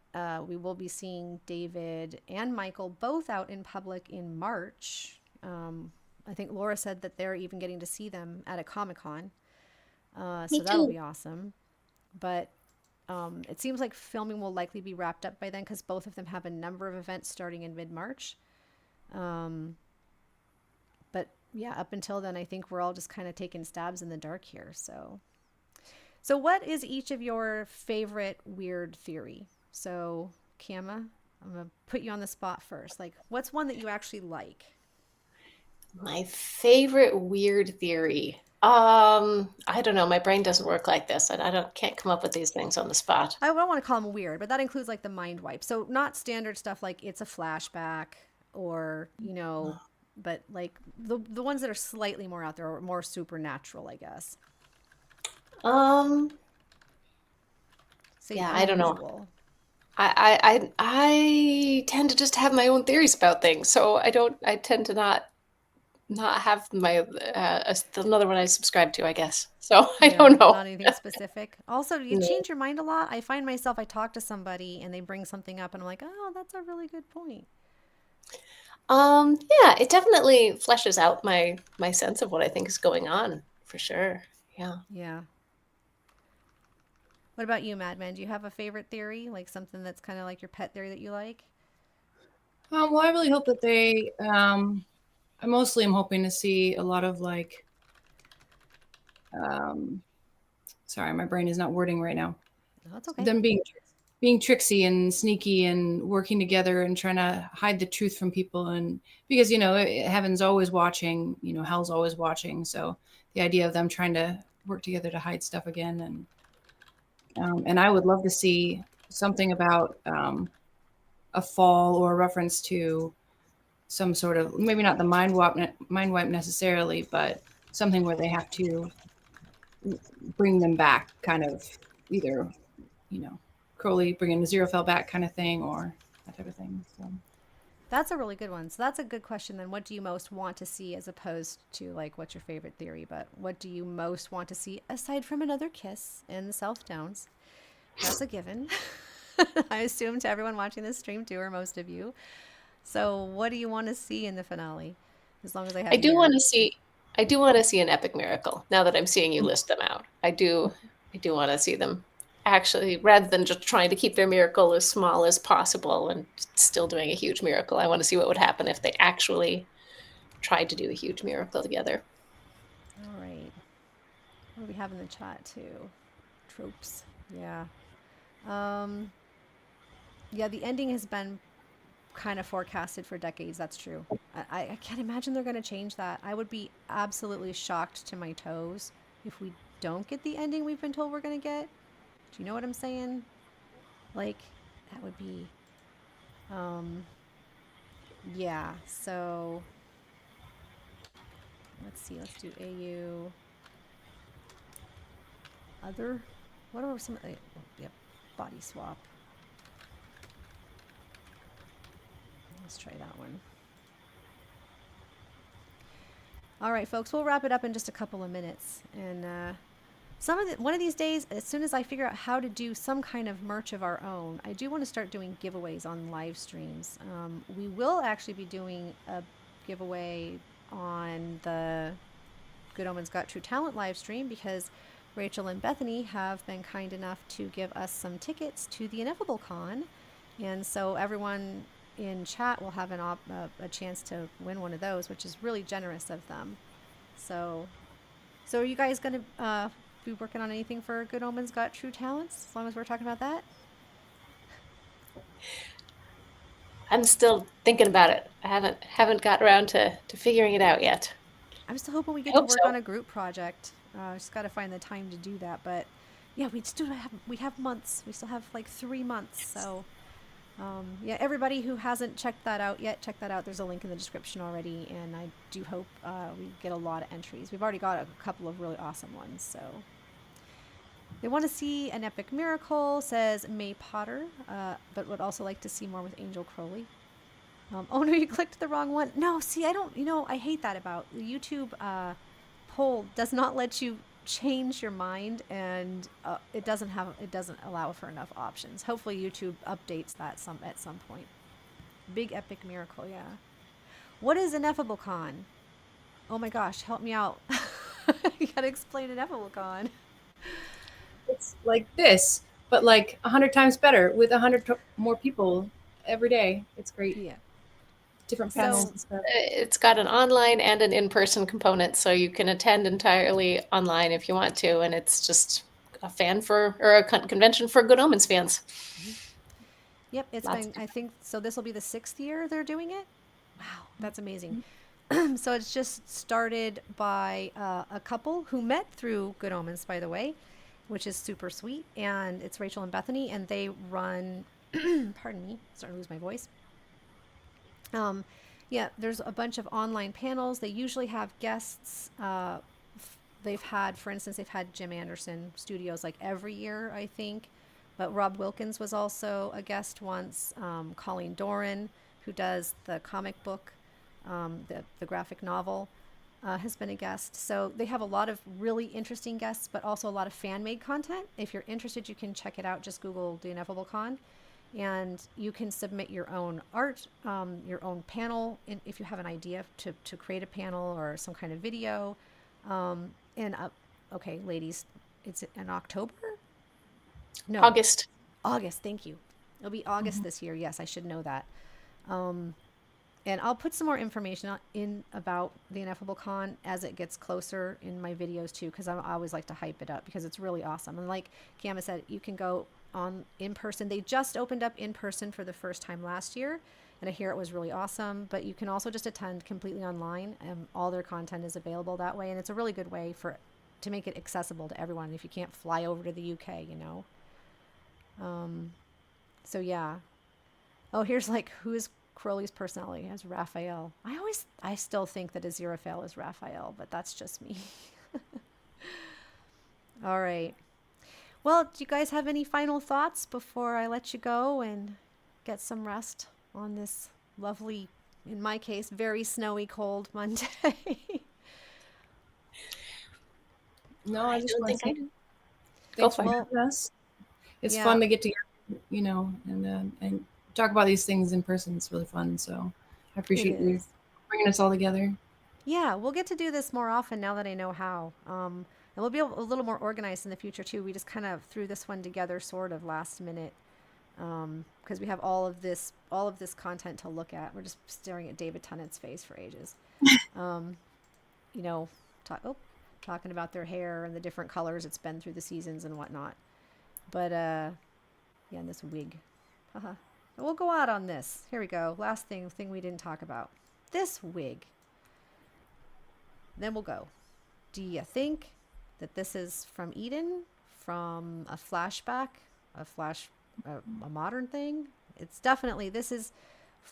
We will be seeing David and Michael both out in public in March. I think Laura said that they're even getting to see them at a Comic-Con. So that'll be awesome. But it seems like filming will likely be wrapped up by then because both of them have a number of events starting in mid-March. But yeah, up until then, I think we're all just kind of taking stabs in the dark here. So what is each of your favorite weird theory? So, Kama, I'm going to put you on the spot first. Like, what's one that you actually like? My favorite weird theory. I don't know. My brain doesn't work like this. I can't come up with these things on the spot. I don't want to call them weird, but that includes like the mind wipe. So not standard stuff like it's a flashback or, but like the ones that are slightly more out there or more supernatural, I guess. Yeah, I don't know. I tend to just have my own theories about things, so I tend to not have my another one I subscribe to, I guess. So I don't know. Not anything specific. Also, do you change your mind a lot? I find myself, I talk to somebody and they bring something up and I'm like, oh, that's a really good point. Yeah, it definitely fleshes out my sense of what I think is going on, for sure. Yeah. Yeah. What about you, Madman? Do you have a favorite theory? Like something that's kind of like your pet theory that you like? Well, I really hope that they, I mostly am hoping to see a lot of like, sorry, my brain is not wording right now. No, that's okay. Them being tricksy and sneaky and working together and trying to hide the truth from people. And because, heaven's always watching, hell's always watching. So the idea of them trying to work together to hide stuff again. And I would love to see something about a fall or a reference to some sort of, maybe not the mind wipe necessarily, but something where they have to bring them back, kind of either, Crowley bringing the Aziraphale back kind of thing, or that type of thing. So that's a really good one. So that's a good question. Then what do you most want to see as opposed to like, what's your favorite theory? But what do you most want to see aside from another kiss in the South Downs? That's a given. I assume to everyone watching this stream too, or most of you. So what do you want to see in the finale? As long as I have I do want to see an epic miracle. Now that I'm seeing you list them out, I do want to see them actually, rather than just trying to keep their miracle as small as possible and still doing a huge miracle. I want to see what would happen if they actually tried to do a huge miracle together. All right. What do we have in the chat too? Tropes. Yeah. Yeah, the ending has been kind of forecasted for decades. That's true. I can't imagine they're going to change that. I would be absolutely shocked to my toes if we don't get the ending we've been told we're going to get. Do you know what I'm saying? Like, that would be, yeah. So let's see. Let's do AU. Other. What are some? Yep. Body swap. Let's try that one. All right, folks, we'll wrap it up in just a couple of minutes. And one of these days, as soon as I figure out how to do some kind of merch of our own, I do want to start doing giveaways on live streams. We will actually be doing a giveaway on the Good Omens Got True Talent live stream because Rachel and Bethany have been kind enough to give us some tickets to the Ineffable Con. And so everyone in chat will have a chance to win one of those, which is really generous of them. So are you guys going to be working on anything for Good Omens Got True Talents, as long as we're talking about that? I'm still thinking about it. I haven't got around to figuring it out yet. I'm still hoping we I get to hope work on so. a group project. Just got to find the time to do that. But yeah, we have months. We still have like 3 months. So yeah, everybody who hasn't checked that out yet, check that out. There's a link in the description already, and I do hope we get a lot of entries. We've already got a couple of really awesome ones. So they want to see an epic miracle, says May Potter, but would also like to see more with Angel Crowley. Oh no, you clicked the wrong one. No, see, I don't, I hate that about the YouTube poll does not let you change your mind, and it doesn't allow for enough options. Hopefully YouTube updates that at some point. Big epic miracle, yeah. What is Ineffable Con? Oh my gosh, help me out. You gotta explain Ineffable Con. It's like this, but like 100 times better with 100 more people every day. It's great. Yeah. Different So- panels and stuff. It's got an online and an in-person component, so you can attend entirely online if you want to, and it's just a convention for Good Omens fans. Yep, it's Lots been, I think, so this will be the 6th year they're doing it. Wow, that's amazing. So it's just started by a couple who met through Good Omens, by the way, which is super sweet. And it's Rachel and Bethany, and they run, pardon me, starting to lose my voice. Yeah, there's a bunch of online panels. They usually have guests. They've had, for instance, they've had Jim Anderson Studios like every year, I think. But Rob Wilkins was also a guest once. Colleen Doran, who does the comic book, the graphic novel, has been a guest. So they have a lot of really interesting guests, but also a lot of fan-made content. If you're interested, you can check it out. Just Google The Ineffable Con. And you can submit your own art, your own panel, if you have an idea to create a panel or some kind of video. Okay, ladies, it's in October? No. August. August, thank you. It'll be August this year. Yes, I should know that. And I'll put some more information in about the Ineffable Con as it gets closer in my videos too, because I always like to hype it up because it's really awesome. And like Gamma said, you can go on in person. They just opened up in person for the first time last year, and I hear it was really awesome. But you can also just attend completely online, and all their content is available that way. And it's a really good way to make it accessible to everyone if you can't fly over to the UK, So yeah. Oh, here's like who is Crowley's personality as Raphael. I still think that Aziraphale is Raphael, but that's just me. All right. Well, do you guys have any final thoughts before I let you go and get some rest on this lovely, in my case, very snowy, cold Monday? No, I just don't want to think I say do. thanks for for it. having us. It's Yeah. fun to get together, and talk about these things in person. It's really fun. So I appreciate It you is. bringing us all together. Yeah, we'll get to do this more often now that I know how. And we'll be a little more organized in the future too. We just kind of threw this one together sort of last minute because we have all of this content to look at. We're just staring at David Tennant's face for ages. Talking about their hair and the different colors it's been through the seasons and whatnot. But yeah, and this wig. Haha. We'll go out on this. Here we go. Last thing we didn't talk about. This wig. Then we'll go. Do you think that this is from Eden, from a flashback, a modern thing? It's definitely, this is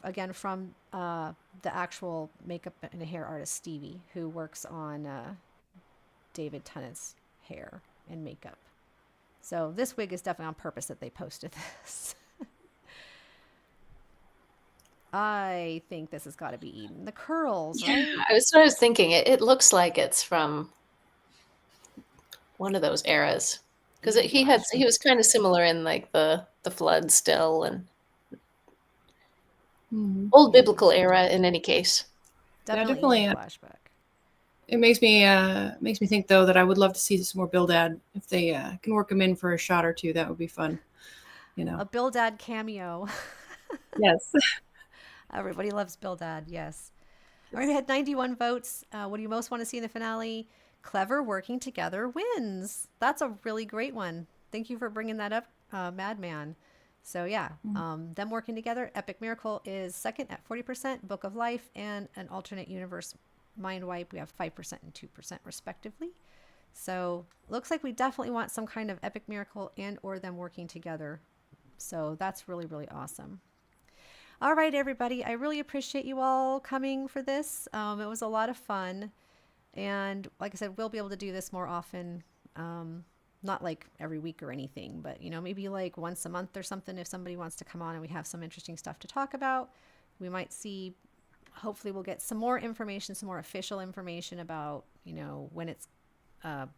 again from the actual makeup and hair artist Stevie, who works on David Tennant's hair and makeup. So this wig is definitely on purpose that they posted this. I think this has got to be Eden. The curls, right? I was thinking. It looks like it's from one of those eras because he was kind of similar in like the flood still and old biblical era in any case. Definitely a flashback. It makes me think though that I would love to see some more Bildad. If they can work him in for a shot or two, that would be fun. A Bildad cameo. Yes. Everybody loves Bildad. Yes. All right, we had 91 votes. What do you most want to see in the finale? clever working together wins. That's a really great one. Thank you for bringing that up, Madman. So yeah, them working together. Epic Miracle is second at 40%. Book of Life and an alternate universe mind wipe, we have 5% and 2% respectively. So looks like we definitely want some kind of epic miracle and or them working together. So that's really, really awesome. All right, everybody. I really appreciate you all coming for this. It was a lot of fun. And like I said, we'll be able to do this more often. Not like every week or anything, but maybe like once a month or something if somebody wants to come on and we have some interesting stuff to talk about. We might see, hopefully we'll get some more information, some more official information about, when it's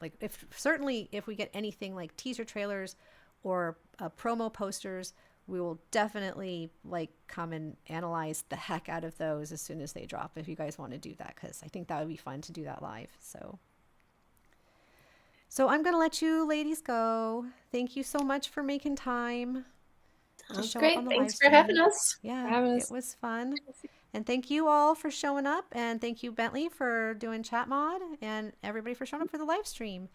like if we get anything like teaser trailers or promo posters, we will definitely come and analyze the heck out of those as soon as they drop, if you guys want to do that, because I think that would be fun to do that live. So I'm going to let you ladies go. Thank you so much for making time to show Great. up on the Thanks live for stream. having us. Yeah, it was fun. And thank you all for showing up. And thank you, Bentley, for doing chat mod, and everybody for showing up for the live stream.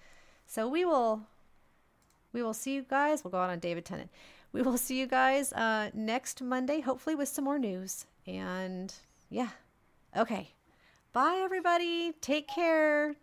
So we will see you guys. We'll go out on David Tennant. We will see you guys next Monday, hopefully with some more news. And yeah. Okay. Bye, everybody. Take care.